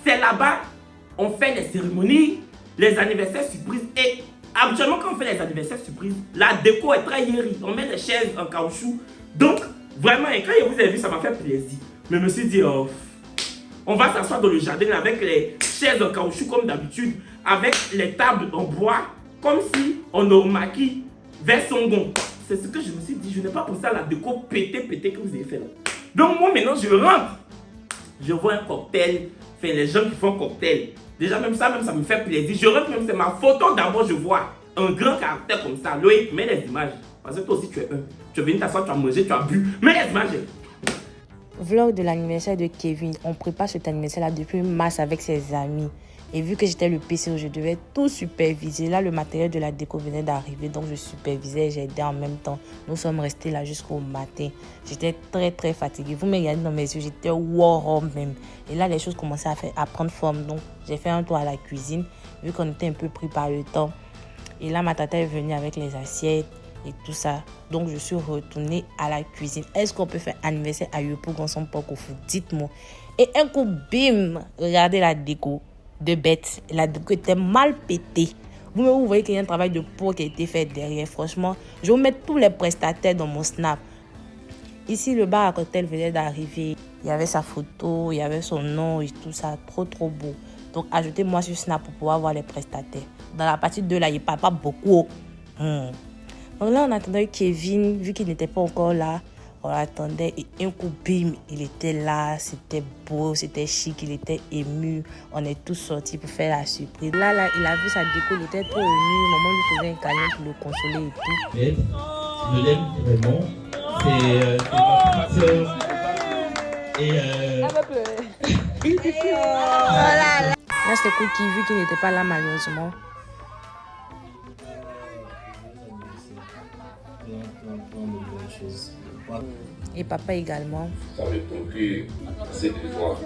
C'est là-bas, on fait les cérémonies, les anniversaires surprises. Et habituellement, quand on fait les anniversaires surprises, la déco est très yérie. On met des chaises en caoutchouc. Donc, vraiment, quand je vous ai vu, ça m'a fait plaisir. Mais je me suis dit, oh, on va s'asseoir dans le jardin avec les chaises en caoutchouc comme d'habitude, avec les tables en bois, comme si on a maquillé vers Songon. C'est ce que je me suis dit. Je n'ai pas pensé à la déco pété que vous avez fait là. Donc, moi, maintenant, je rentre. Je vois un cocktail. Enfin, les gens qui font cocktail. Déjà, même ça me fait plaisir. Je rentre, même c'est ma photo d'abord, je vois un grand caractère comme ça. Loïc, mets les images. Parce que toi aussi, tu es un. Tu es venu t'asseoir, tu as mangé, tu as bu. Mets les images. Vlog de l'anniversaire de Kevin. On prépare cet anniversaire-là depuis mars avec ses amis. Et vu que j'étais le PC, je devais tout superviser. Là, le matériel de la déco venait d'arriver, donc je supervisais et j'aidais en même temps. Nous sommes restés là jusqu'au matin. J'étais très fatiguée. Vous me regardez dans mes yeux, j'étais war même. Et là, les choses commençaient à prendre forme. Donc, j'ai fait un tour à la cuisine, vu qu'on était un peu pris par le temps. Et là, ma tata est venue avec les assiettes et tout ça. Donc, je suis retournée à la cuisine. Est-ce qu'on peut faire anniversaire à Yopo Gonson Poko Food? Dites-moi. Et un coup, bim, regardez la déco. De bête, la déco était mal pétée. Vous voyez qu'il y a un travail de peau qui a été fait derrière. Franchement, je vais vous mettre tous les prestataires dans mon snap. Ici, le bar à cocktail venait d'arriver. Il y avait sa photo, il y avait son nom et tout ça. Trop beau. Donc, ajoutez-moi sur snap pour pouvoir voir les prestataires. Dans la partie 2, là, il n'y a pas beaucoup. Donc là, on attendait Kevin, vu qu'il n'était pas encore là. On l'attendait et un coup, bim, il était là, c'était beau, c'était chic, il était ému. On est tous sortis pour faire la surprise. Là, il a vu sa déco, il était trop ému. Maman lui faisait un câlin pour le consoler et tout. Mais je l'aime vraiment. C'est ma petite sœur. Et Elle va pleurer. Là, c'était Cookie, vu qu'il n'était pas là malheureusement. Et papa également. Ça veut donc c'est de voir.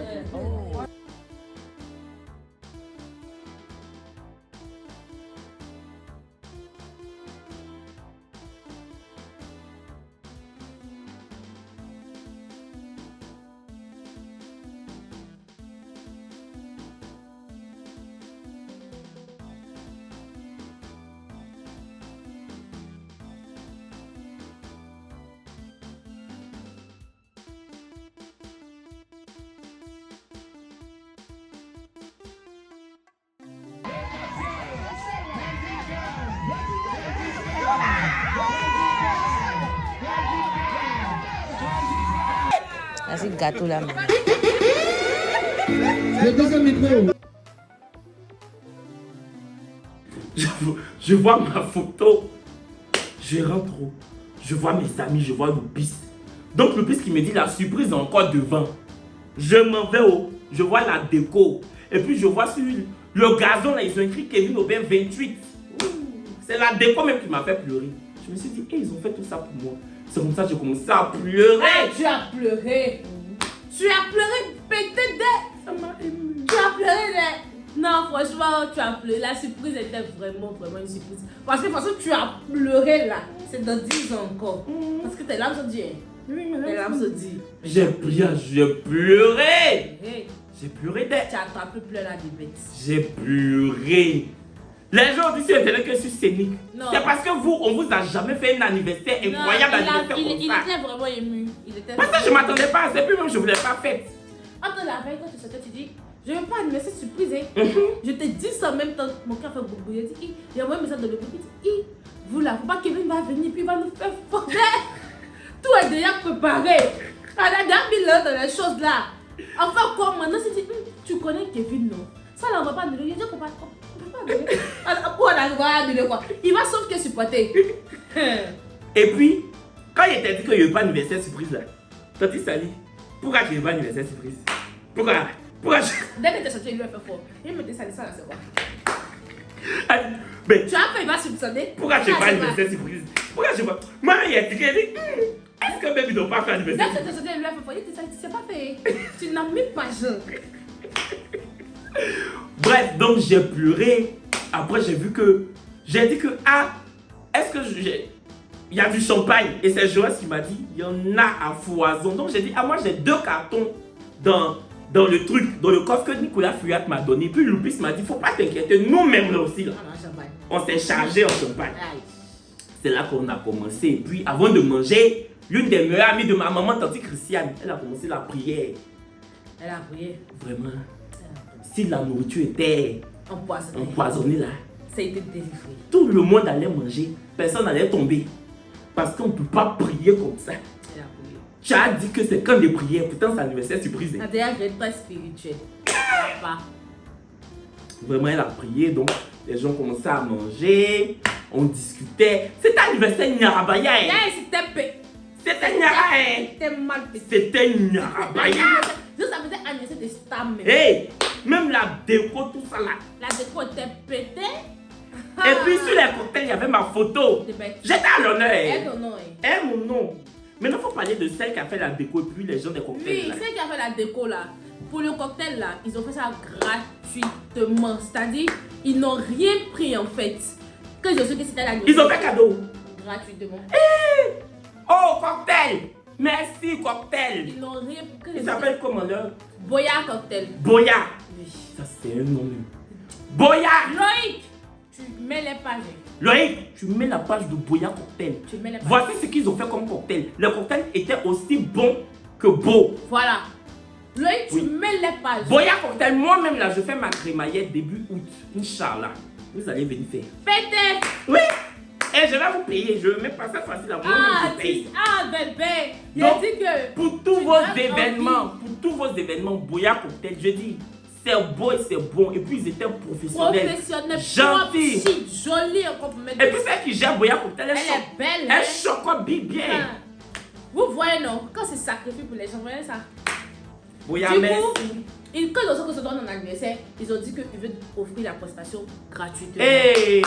Là, c'est le gâteau là. le deuxième micro. Je vois ma photo. Je rentre. Je vois mes amis, je vois Loupis. Donc Loupis qui me dit la surprise est encore devant. Je m'en vais je vois la déco. Et puis je vois sur le gazon là, ils ont écrit Kevin Aubin 28. C'est la déco même qui m'a fait pleurer. Je me suis dit, ils ont fait tout ça pour moi. C'est comme ça que j'ai commencé à pleurer. Ah, tu as pleuré. Tu as pleuré peut-être. Ça m'a ému. Tu as pleuré. Non, franchement, tu as pleuré. La surprise était vraiment une surprise. Parce que de toute façon, tu as pleuré là. C'est dans 10 ans encore. Parce que tes larmes sont dit. Tes larmes sont dit. J'ai pleuré. J'ai pleuré Tu as attrapé pleurer à des bêtes. J'ai pleuré. Les gens disent sur Internet que je suis scénique. C'est parce que vous, on vous a jamais fait un anniversaire incroyable, anniversaire comme ça. Il était vraiment ému. Parce que je m'attendais pas à ça, puis même je voulais pas faire. Attends, la veille, quand tu sortais, tu dis, je veux pas anniversaire surprise. Je te dis ça en même temps. Mon cœur fait boubou. Il dit, il y a un message dans le groupe. Il dit, vous là, faut pas Kevin va venir, puis il va nous faire fonder. Tout est déjà préparé. On a déjà mis l'heure dans les choses là. Enfin, quoi, maintenant, si tu connais Kevin, non? Ça, là, on va pas annuler. Il dit, on va pas annuler quoi? Il va sauf que supporter. Et puis, quand il t'a dit qu'il n'y avait pas d'anniversaire surprise là, t'as dit Sali, pourquoi tu n'as pas d'anniversaire surprise? Pourquoi Dès que tu es sorti, il lui a fait fort. Il me dit Sali, ça là, c'est quoi? Mais tu as fait, il va soupçonner. Pourquoi tu n'as pas d'anniversaire surprise? Pourquoi je vois? Moi, il a dit, est-ce que même ils n'ont pas fait anniversaire? Dès que tu es sorti, il lui a fait fort. Il dit, c'est pas fait. Tu n'as même pas jeune. Bref, donc j'ai pleuré. Après, j'ai vu que... J'ai dit que, est-ce que il y a du champagne? Et c'est Joël qui m'a dit, il y en a à foison. Donc j'ai dit, moi j'ai 2 cartons dans le truc, dans le coffre que Nicolas Fuyat m'a donné. Puis Loupis m'a dit, faut pas t'inquiéter, nous-mêmes là aussi. Là, on s'est chargé en champagne. C'est là qu'on a commencé. Et puis avant de manger, l'une des meilleures amies de ma maman, Tante Christiane, elle a commencé la prière. Elle a prié. Vraiment. Si la nourriture était empoisonnée là, ça a été délivré. tout le monde allait manger, personne n'allait tomber. Parce qu'on ne peut pas prier comme ça. Elle a prié. Tu as dit que c'est quand des prières, pourtant c'est anniversaire surprise. La dernière est très spirituelle. Pas. Vraiment, elle a prié, donc les gens commençaient à manger, on discutait. C'était anniversaire Nyarabaya. Hein. C'était Nyara. Hein. C'était mal pété. C'était Nyarabaya. Ça faisait anniversaire de star même. Hey, même la déco, tout ça là. La déco était pétée. Et puis sur les cocktails, il y avait ma photo. J'étais à l'honneur. Elle ton nom. Mon nom. Maintenant, il faut parler de celle qui a fait la déco et puis les gens des cocktails. Oui, là. celle qui a fait la déco là. Pour le cocktail là, ils ont fait ça gratuitement. C'est-à-dire, ils n'ont rien pris en fait. Que je sais que c'était la Ils ont fait cadeau. Gratuitement. Oh, cocktail. Merci, cocktail. Ils n'ont rien pris. Il s'appelle comment là? Boya cocktail. Boya. Oui. Ça, c'est un nom. Boya. Loïc, tu mets les pages. Loïc, tu mets la page de Boya Cocktail. Tu mets les pages. Voici ce qu'ils ont fait comme cocktail. Le cocktail était aussi bon que beau. Voilà. Loïc, tu mets les pages. Boya Cocktail, moi-même là, je fais ma crémaillère début août. Inch'Allah. Vous allez venir faire. Pété. Oui. Et je vais vous payer. Je ne mets pas ça facile à moi. Bébé. Il Donc, dit que pour tous vos événements, Boya Cocktail, je dis, c'est beau et c'est bon. Et puis ils étaient professionnels. Gentils. Joli encore pour mettre. Et puis celle qui gère Boya Cocktail, Elle est belle. Elle chocotte bien. Vous voyez non, quand c'est sacrifié pour les gens, vous voyez ça. Boya, Du merci. coup, quand ils ont que se donne un anniversaire, ils ont dit qu'ils veulent offrir la prestation gratuitement. Hey.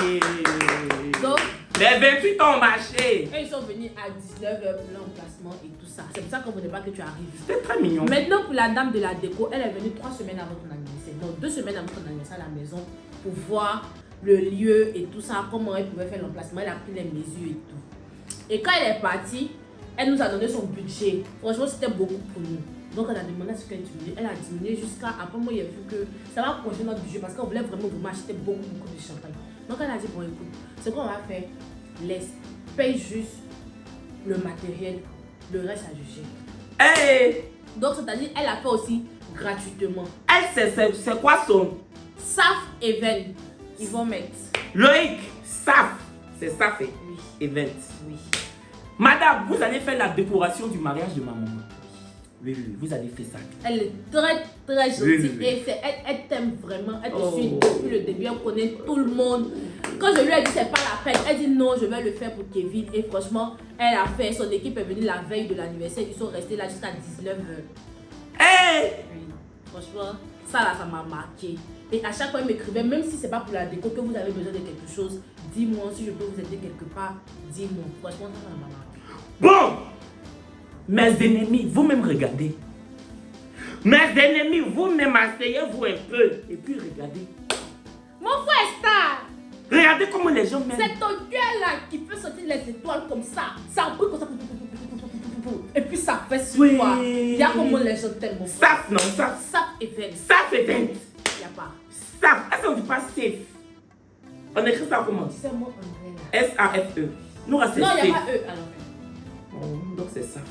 Donc, Les 28 ont marché. et ils sont venus à 19h pour l'emplacement et tout ça. C'est pour ça qu'on ne voulait pas que tu arrives. C'était très mignon. Maintenant, pour la dame de la déco, elle est venue 3 semaines avant ton anniversaire. Donc, 2 semaines avant ton anniversaire à la maison pour voir le lieu et tout ça, comment elle pouvait faire l'emplacement. Elle a pris les mesures et tout. Et quand elle est partie, elle nous a donné son budget. Franchement, c'était beaucoup pour nous. Donc, elle a demandé à ce qu'elle diminue. Elle a diminué jusqu'à. Après, moi, il a vu que ça va projeter notre budget parce qu'on voulait vraiment acheter beaucoup de champagne. Donc, elle a dit bon, écoute, ce qu'on va faire, paye juste le matériel, le reste à juger. Hey. Donc, c'est-à-dire, elle a fait aussi gratuitement. Elle, c'est quoi son? Saf Event, ils vont mettre. Loïc, Saf. C'est Saf Oui. Event. Oui. Madame, vous allez faire la décoration du mariage de ma maman. Oui, vous allez faire ça. Elle est très, très gentille. Oui. Et elle t'aime vraiment. Elle te suit depuis le début. Elle connaît tout le monde. Quand je lui ai dit c'est pas la peine, elle dit non, je vais le faire pour Kevin. Et franchement, elle a fait. Son équipe est venue la veille de l'anniversaire. Ils sont restés là jusqu'à 19h. Hey. Oui. Franchement, ça m'a marqué. Et à chaque fois, il m'écrivait, même si c'est pas pour la déco, que vous avez besoin de quelque chose, dis-moi. Si je peux vous aider quelque part, dis-moi. Franchement, ça m'a marqué. Bon. Mes ennemis, vous-même regardez. Mes ennemis, vous-même asseyez-vous un peu. Et puis regardez. Mon frère Star, Regardez comment les gens m'aiment. c'est ton cœur là qui fait sortir les étoiles comme ça. Ça brûle comme ça. Et puis ça fait sur Oui. toi. Il y a comment les gens t'aiment, mon frère. Saf, non, Saf. Saf Event. Saf Event. Il n'y a pas. Saf. Est-ce qu'on dit pas safe? On écrit ça comment? C'est moi André là. S-A-F-E. Nous, c'est Non, il n'y a safe. pas E alors. Oh, donc c'est Saf.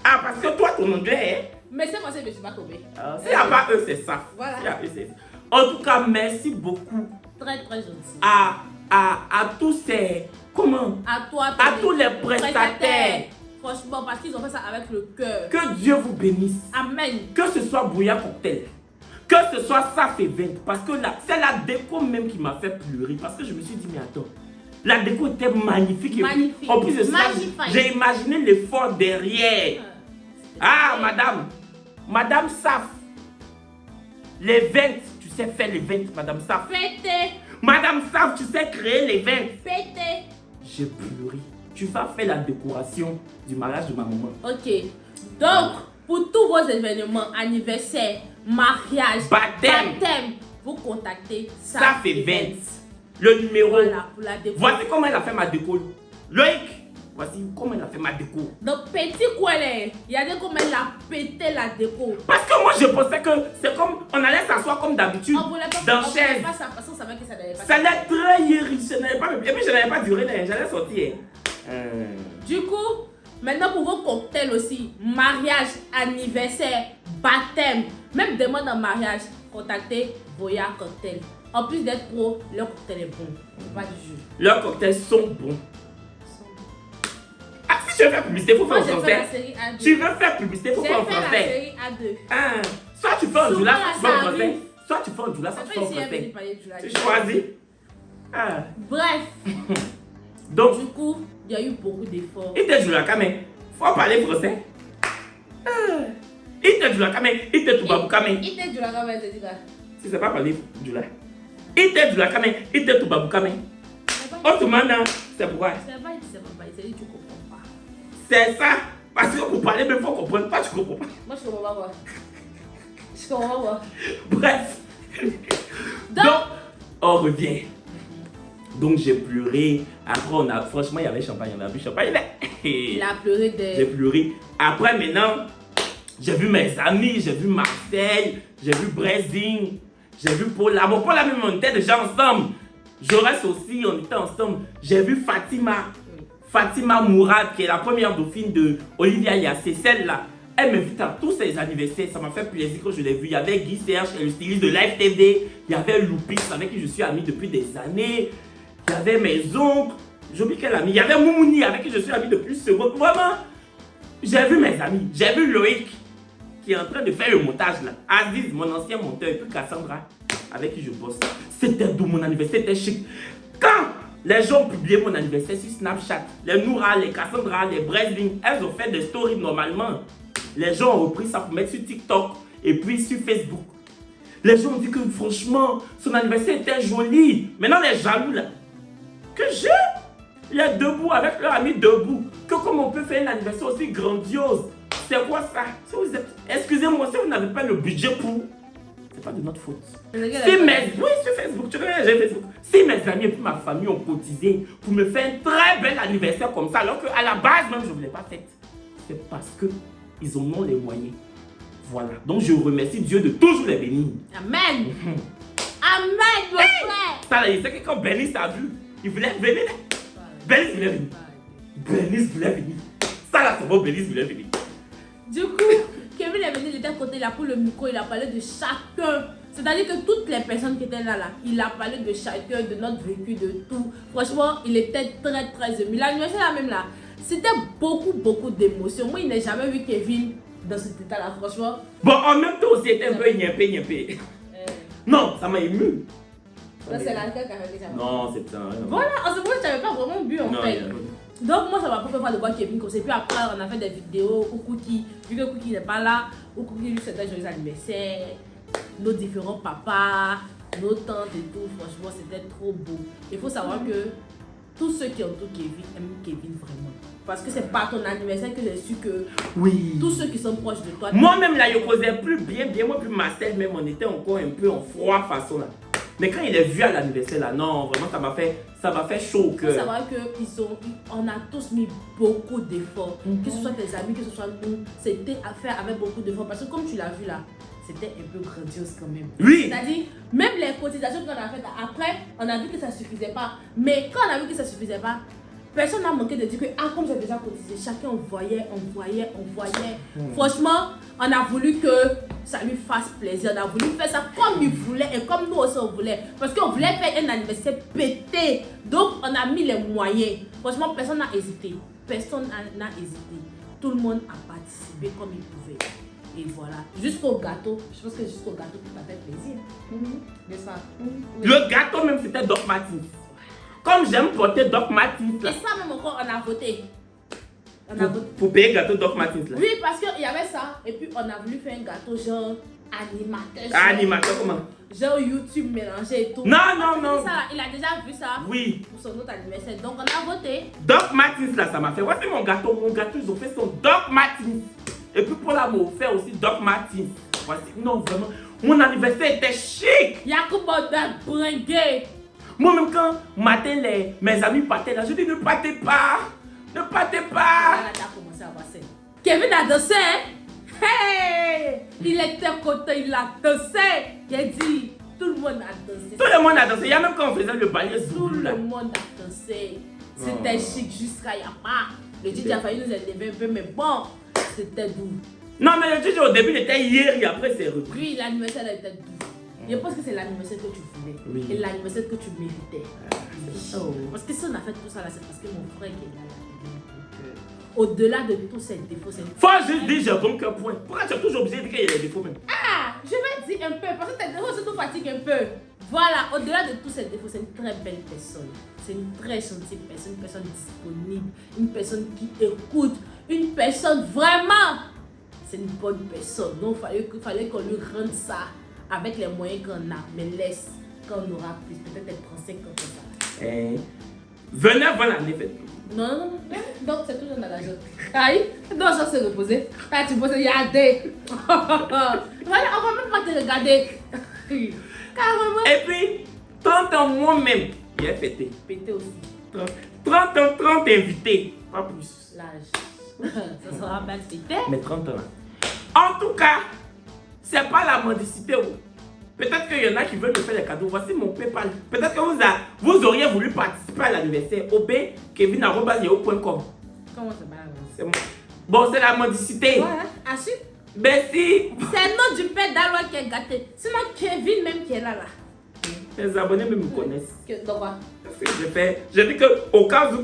Ah, parce que toi, ton anglais, hein? Mais c'est moi, je ne suis pas tombée. S'il n'y a pas E, c'est Saf. Voilà. S'il y a E, c'est Saf. En tout cas, merci beaucoup Très, très gentil. à tous ces... Comment? À toi, À tous les prestataires. Franchement, parce qu'ils ont fait ça avec le cœur. Que Dieu vous bénisse. Amen. Que ce soit Boya Cocktail, que ce soit Saf Event, parce que c'est la déco même qui m'a fait pleurer. Parce que je me suis dit, mais attends, la déco était magnifique. Et puis, Magnifique. en plus de ça, Magnifique. j'ai imaginé l'effort derrière. Ah, Madame Saf, les ventes, tu sais faire les ventes, Madame Saf. Pété. Madame Saf, tu sais créer les ventes. Pété. J'ai pleuré. Tu vas faire la décoration du mariage de ma maman. Ok. Donc, pour tous vos événements, anniversaires, mariage, baptême, vous contactez ça fait 20. Le numéro. Voilà, pour la déco. Voici comment elle a fait ma déco. Loïc, voici comment elle a fait ma déco. Donc, petit quoi, il y a des comme elle a pété la déco. Parce que moi, je pensais que c'est comme, on allait s'asseoir comme d'habitude On voulait pas dans on chaise. voulait pas ça parce qu'on savait que ça n'allait pas. Ça allait très riche. Et puis, je n'avais pas duré, j'allais sortir. Du coup, maintenant pour vos cocktails aussi, mariage, anniversaire, baptême, même demande en mariage, contactez Voya Cocktail. En plus d'être pro, leur cocktail est bon. Pas du jus. Leurs cocktails sont bons. Ah, si tu veux faire publicité, il faut faire en Moi, j'ai fait français. la série A2. Tu veux faire publicité, il faut J'ai faire en fait la français. série A2. Ah, soit tu fais en Souvent, doula, là, soit tu fais en ça français. arrive. Soit tu fais en doula, soit tu C'est fais pas en ici, elle français. veut parler du lac. Tu choisis. Ah. Bref, Donc, du coup, il y a eu beaucoup d'efforts. il te joue la caméra. Faut parler français. Ah. Il te joue la caméra. Il te tout babou caméra. Il était du lac, elle te dit quoi? Si c'est pas parler du là. Il te joue la caméra. Il te tout babou caméra. Autrement, c'est pourquoi. C'est pas dit, c'est pas dit, c'est dit, tu comprends pas. C'est ça. Parce que pour parler, il faut comprendre. Pas, tu comprends pas. Moi, je comprends pas quoi. Je comprends pas. Bref. Donc, on revient. Donc j'ai pleuré. Après, franchement, il y avait champagne. On a bu champagne. il a pleuré J'ai de. pleuré. Après, maintenant, j'ai vu mes amis. J'ai vu Marseille. J'ai vu Brésil. J'ai vu Paula. Bon, Paula, même, on était déjà ensemble. Jaurès aussi, on était ensemble. J'ai vu Fatima. Fatima Mourad, qui est la première dauphine de Olivia Yassé. Celle-là, elle m'invite à tous ses anniversaires. Ça m'a fait plaisir quand je l'ai vue. Il y avait Guy Serge, le styliste de Live TV. Il y avait Loupis, avec qui je suis ami depuis des années. Il y avait mes oncles. J'ai oublié quel ami. Il y avait Moumouni, avec qui je suis ami depuis ce mois. Vraiment, j'ai vu mes amis. J'ai vu Loïc, qui est en train de faire le montage là. Aziz, mon ancien monteur. Et puis Cassandra, avec qui je bosse. C'était doux, mon anniversaire, c'était chic. Quand les gens ont publié mon anniversaire sur Snapchat, les Noura, les Cassandra, les Breslin, elles ont fait des stories normalement. Les gens ont repris ça pour mettre sur TikTok et puis sur Facebook. Les gens ont dit que franchement, son anniversaire était joli. Maintenant, les jaloux là, que j'ai, il est debout avec leur ami debout. Que comme on peut faire un anniversaire aussi grandiose. C'est quoi ça? Si vous êtes, excusez-moi, si vous n'avez pas le budget pour, c'est pas de notre faute. Oui, sur Facebook, tu connais, j'ai Facebook. Si mes amis et puis ma famille ont cotisé pour me faire un très bel anniversaire comme ça, alors qu'à la base même je ne voulais pas faire, c'est parce que ils en ont les moyens. Voilà. Donc je remercie Dieu de toujours les bénir. Amen. Amen, mon frère. Ça, là, il sait que quand Bernice a vu, il voulait venir. Bernice voulait venir. Bernice voulait venir. Ça là, c'est bon, Bernice voulait venir. Du coup, Kevin est venu, il était à côté, il a pris le micro, il a parlé de chacun. C'est-à-dire que toutes les personnes qui étaient là, il a parlé de chacun, de notre vécu, de tout. Franchement, il était très très ému. L'anniversaire là même là, c'était beaucoup d'émotions. Moi, il n'a jamais vu Kevin dans cet état-là, franchement. Bon, en même temps aussi, c'était un peu niampé. Non, ça m'a ému. C'est l'alcool qui a fait ça. Non, c'est ça. Voilà, en ce moment, je n'avais pas vraiment bu en fait. Donc moi, ça m'a pas fait de voir Kevin comme ça. Puis après, on a fait des vidéos où Cookie, vu que Cookie n'est pas là, où Cookie lui c'était joyeux anniversaire, nos différents papas, nos tantes et tout. Franchement, c'était trop beau. Il faut savoir que tous ceux qui entourent Kevin aiment Kevin vraiment. Parce que c'est pas ton anniversaire que j'ai su que oui. Tous ceux qui sont proches de toi. Moi-même là, je causais plus bien. Moi, plus Marcel, même, on était encore un peu en froid façon là. Mais quand il est vu à l'anniversaire là, non, vraiment, ça m'a fait chaud au cœur. Il faut savoir qu'on a tous mis beaucoup d'efforts. Que ce soit tes amis, que ce soit nous, c'était à faire avec beaucoup d'efforts. Parce que comme tu l'as vu là, c'était un peu grandiose quand même. Oui. C'est-à-dire, même les cotisations qu'on a faites après, on a vu que ça ne suffisait pas. Mais quand on a vu que ça ne suffisait pas, personne n'a manqué de dire que, comme j'ai déjà cotisé, chacun envoyait. Franchement, on a voulu que ça lui fasse plaisir. On a voulu faire ça comme il voulait et comme nous aussi on voulait. Parce qu'on voulait faire un anniversaire pété. Donc, on a mis les moyens. Franchement, personne n'a hésité. Tout le monde a participé comme il pouvait. Et voilà. Jusqu'au gâteau. Je pense que jusqu'au gâteau, tout a fait plaisir. N'est-ce pas? Le gâteau même, c'était Doc Martens. Comme j'aime porter Doc Martens là. Et ça même encore, on a voté. Pour payer le gâteau Doc Martens là. Oui, parce qu'il y avait ça. Et puis on a voulu faire un gâteau genre animateur. Animateur comment? Genre YouTube mélangé et tout. Non. Ça, il a déjà vu ça. Oui. Pour son autre anniversaire. Donc on a voté. Doc Martens là, ça m'a fait. Voici mon gâteau. Mon gâteau, ils ont fait son Doc Martens. Et puis pour l'amour, faire aussi Doc Martens. voici. Non, vraiment. Mon anniversaire était chic. Il y a comment de bringuer. Moi-même, quand matin, mes amis partaient là, je dis ne partez pas. Ne partez pas. Là, t'as commencé à voir ça. Kevin a dansé, hein? Hey! Il était content, il a dansé. Il a dit, tout le monde a dansé. Tout le monde a dansé. Il y a même quand on faisait le ballet Tout Zulu là. le monde a dansé. C'était chic jusqu'à Yapa. Le DJ a failli nous élever un peu, mais bon, c'était doux. Non, mais le DJ au début il était hier et après c'est repris. Oui, l'anniversaire était doux. Je pense que c'est l'anniversaire que tu voulais. Oui. Et l'anniversaire que tu méritais. Oh. Parce que si on a fait tout ça là, c'est parce que mon frère qui est là. Au-delà de tous ces défauts, c'est une... Faut juste dire j'ai bon qu'un point. Pourquoi tu es toujours obligé de dire qu'il y a des défauts même? Ah, je vais dire un peu, parce que tes défauts surtout fatiguent un peu. Voilà, au-delà de tous ces défauts, c'est une très belle personne. C'est une très gentille personne, une personne disponible, une personne qui écoute, une personne vraiment. C'est une bonne personne. Donc il fallait qu'on lui rende ça avec les moyens qu'on a. Mais laisse, quand on aura plus, peut-être elle prend 5 ans comme ça. Venez avant l'année fête. Non, non, non, non. Donc c'est toujours dans la zone. Aïe, donc ça se reposer. Là tu peux te regarder. Voilà, on va même pas te regarder. Carrément. Et puis, 30 ans moi-même, j'ai fêté. Pété aussi. 30 ans, 30 invités. Pas plus. L'âge. Ça sera mal pété. Mais 30 ans là. En tout cas, c'est pas la mendicité. Peut-être qu'il y en a qui veulent me faire des cadeaux. Voici mon PayPal. Peut-être que vous auriez voulu participer à l'anniversaire. ob@yahoo.com. Comment ça va? C'est bon. Bon, c'est la mendicité. Ouais, assume. Ben si. C'est le nom du père d'Alois qui est gâté. Sinon, Kevin même qui est là. Les abonnés même me connaissent. Donc, quoi? Je dis qu'au cas où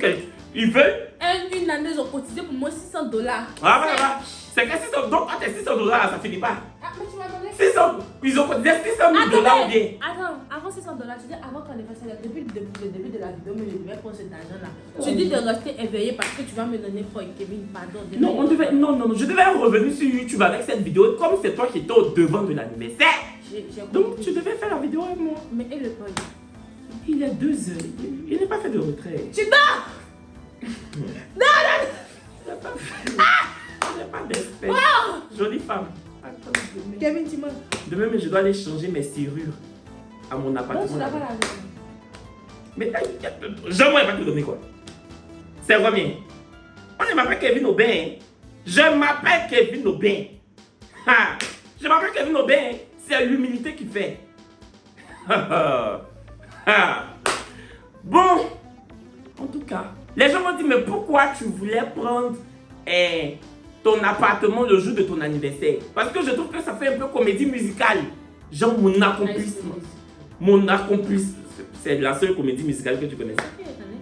ils veulent. Une année, ils ont cotisé pour moi $600. Ah, voilà. C'est que 600. Donc, à tes $600, ça finit pas. Ah, mais tu m'as donné 600. Ils ont cotisé $600 000 ou bien. Attends, avant $600, tu dis avant qu'on ait fait ça, depuis le début de la vidéo, mais je devais prendre cet argent-là. Tu dis de rester éveillé parce que tu vas me donner pour Kevin, pardon. Non, je devais revenir sur YouTube avec cette vidéo comme c'est toi qui étais au devant de l'anniversaire. Donc, tu devais faire la vidéo avec moi. Mais et le paul? Il y a 2 heures. Il n'est pas fait de retrait. Tu dors? Non! Il n'a pas fait. Il n'a pas d'espèce. Wow! Jolie femme. Attends, demain. Kevin, tu m'as. Demain, mais je dois aller changer mes serrures à mon appartement. Non, tu n'as pas la vie. Mais jamais il va te donner quoi? C'est combien? On ne m'appelle Kevin Aubin. Hein? Je m'appelle Kevin Aubin. Ha! Je m'appelle Kevin Aubin. Hein? C'est l'humilité qui fait. Bon, en tout cas, les gens vont dire mais pourquoi tu voulais prendre ton appartement le jour de ton anniversaire? Parce que je trouve que ça fait un peu comédie musicale. Genre mon accomplissement. Mon accomplissement. C'est la seule comédie musicale que tu connais.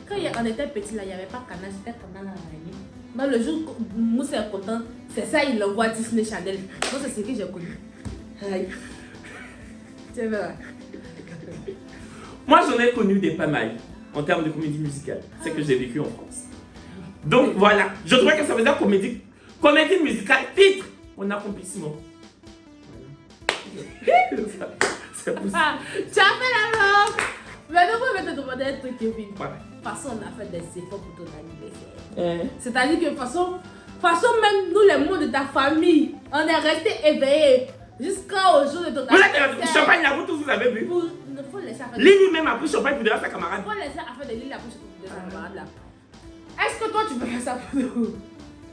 Quand on était petit, là, il n'y avait pas Canal, c'était Canal à la dans le jour où Moussa est content, c'est ça, il envoie Disney Channel. Donc c'est ce que j'ai connu. Aïe. C'est vrai. Moi, j'en ai connu des pas mal en termes de comédie musicale. C'est que j'ai vécu en France. Donc voilà, je trouvais que ça faisait comédie musicale, titre, mon accomplissement. C'est possible. Tu as fait la langue. Maintenant, on va te demander un truc, Kevin. Ouais. De toute façon, on a fait des efforts pour ton anniversaire. C'est-à-dire que de toute façon, même nous, les membres de ta famille, on est restés éveillés jusqu'au jour de ton Vous anniversaire. êtes champagne là, vous tous vous avez bu. Il faut laisser faire. Lily même a pris champagne pour donner à sa camarade. Il faut laisser affaire de Lily la bouche de sa camarade là. Est-ce que toi, tu peux faire ça pour nous?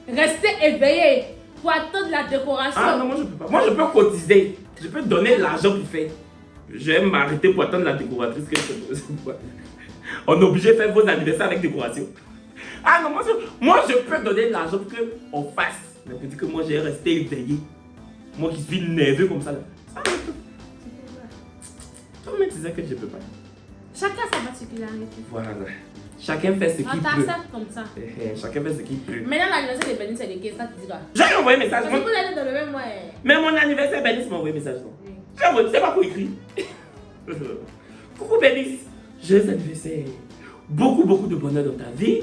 Rester éveillé pour attendre la décoration. Ah non, moi je peux pas. Moi je peux cotiser. Je peux donner de l'argent pour faire. Je vais m'arrêter pour attendre la décoratrice que je peux. On est obligé de faire vos anniversaires avec décoration. Ah non, moi je peux donner de l'argent pour qu'on fasse. Mais je dis que moi j'ai resté éveillé. Moi qui suis nerveux comme ça là. Ah, tout le monde disait que je peux pas. Chacun sa particularité. Voilà. Chacun fait ce qu'il On peut. t'accepte comme ça. Chacun fait ce qu'il peut. Maintenant, l'anniversaire de Benny, c'est de qui? Ça te dit quoi? J'ai envoyé un message. Parce que vous allez dans le même mois. Mais mon anniversaire, Bénice m'a envoyé un message. Non? Oui. J'ai envoyé, c'est pas pour écrire. Coucou Bénice, joyeux anniversaire. Beaucoup de bonheur dans ta vie.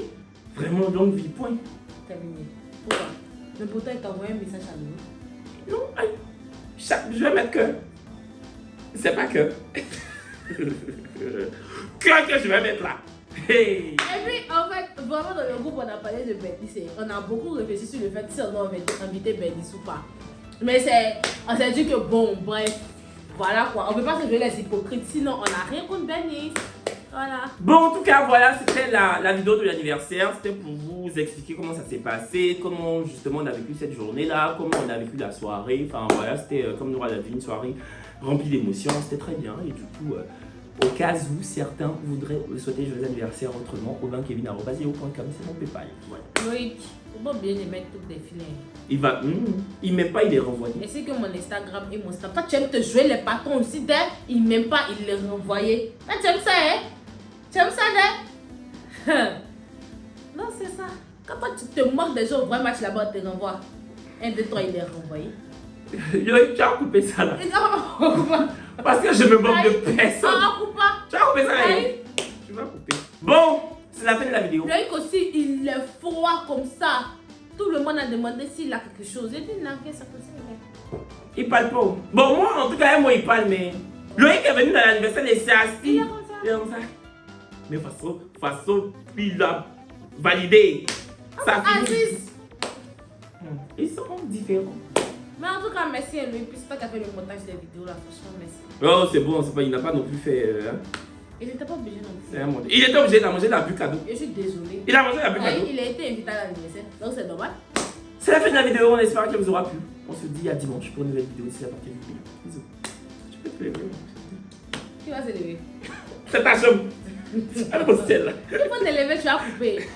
Vraiment longue vie, point. Terminé. Pourquoi? Mais pourtant, il t'a envoyé un message à nous. Non, aïe. Je vais mettre que. C'est pas que. Que je vais mettre là. Hey. Et puis, en fait, vraiment, dans le groupe, on a parlé de Bénice. On a beaucoup réfléchi sur le fait si on doit inviter Bénice ou pas. Mais on s'est dit que bon, bref, voilà quoi. On peut pas se jouer les hypocrites, sinon on n'a rien contre Bernice. Voilà. Bon, en tout cas, voilà, c'était la vidéo de l'anniversaire. C'était pour vous expliquer comment ça s'est passé, comment justement on a vécu cette journée-là, comment on a vécu la soirée. Enfin voilà, c'était comme Nora l'a dit, une soirée remplie d'émotions. C'était très bien. Et du coup, au cas où certains voudraient souhaiter joyeux anniversaire autrement, aubin.kevin@yahoo.com, c'est mon PayPal. Voilà. Loïc, faut pas bien les mettre toutes des filets. Il m'aime pas, il est renvoyé. Mais c'est que mon Instagram et mon Snap, toi tu aimes te jouer les patrons aussi, il m'aime pas, il les renvoyé. Là tu aimes ça, hein? Tu aimes ça, non, c'est ça. Quand toi tu te moques des gens au vrai match là-bas, on te renvoie. Un de toi, il est renvoyé. Yo, tu as coupé ça là. Non, Parce que je me moque de personne. on coupe pas. Tu as coupé ça là. Aïe. Tu vas couper. Bon, c'est la fin de la vidéo. Loïc aussi, il est froid comme ça. Tout le monde a demandé s'il a quelque chose. J'ai dit non, que ça peut se. Il parle pas. Bon, moi, en tout cas, moi, il parle, mais. Loïc est venu dans l'anniversaire, il s'est assis. Il est comme ça. Il est comme ça. Mais façon, il a validé. Ça finit. Aziz. Ils sont différents. Mais en tout cas, merci à lui. Puis c'est toi qui as fait le montage des vidéos là. Franchement, merci. Oh, c'est bon, c'est pas, il n'a pas non plus fait. Il n'était pas obligé non C'est plus. un monde. Il était obligé de manger la bu cadeau. Je suis désolée. Il a mangé la bu cadeau. Il a été invité à l'anniversaire. Donc c'est normal. C'est la fin de la vidéo, on espère qu'elle vous aura plu. On se dit à dimanche pour une nouvelle vidéo. C'est la partie du film. Bisous. Tu peux te lever. Qui va se lever? C'est ta chambre. C'est pas celle-là. Il faut te lever, tu vas couper.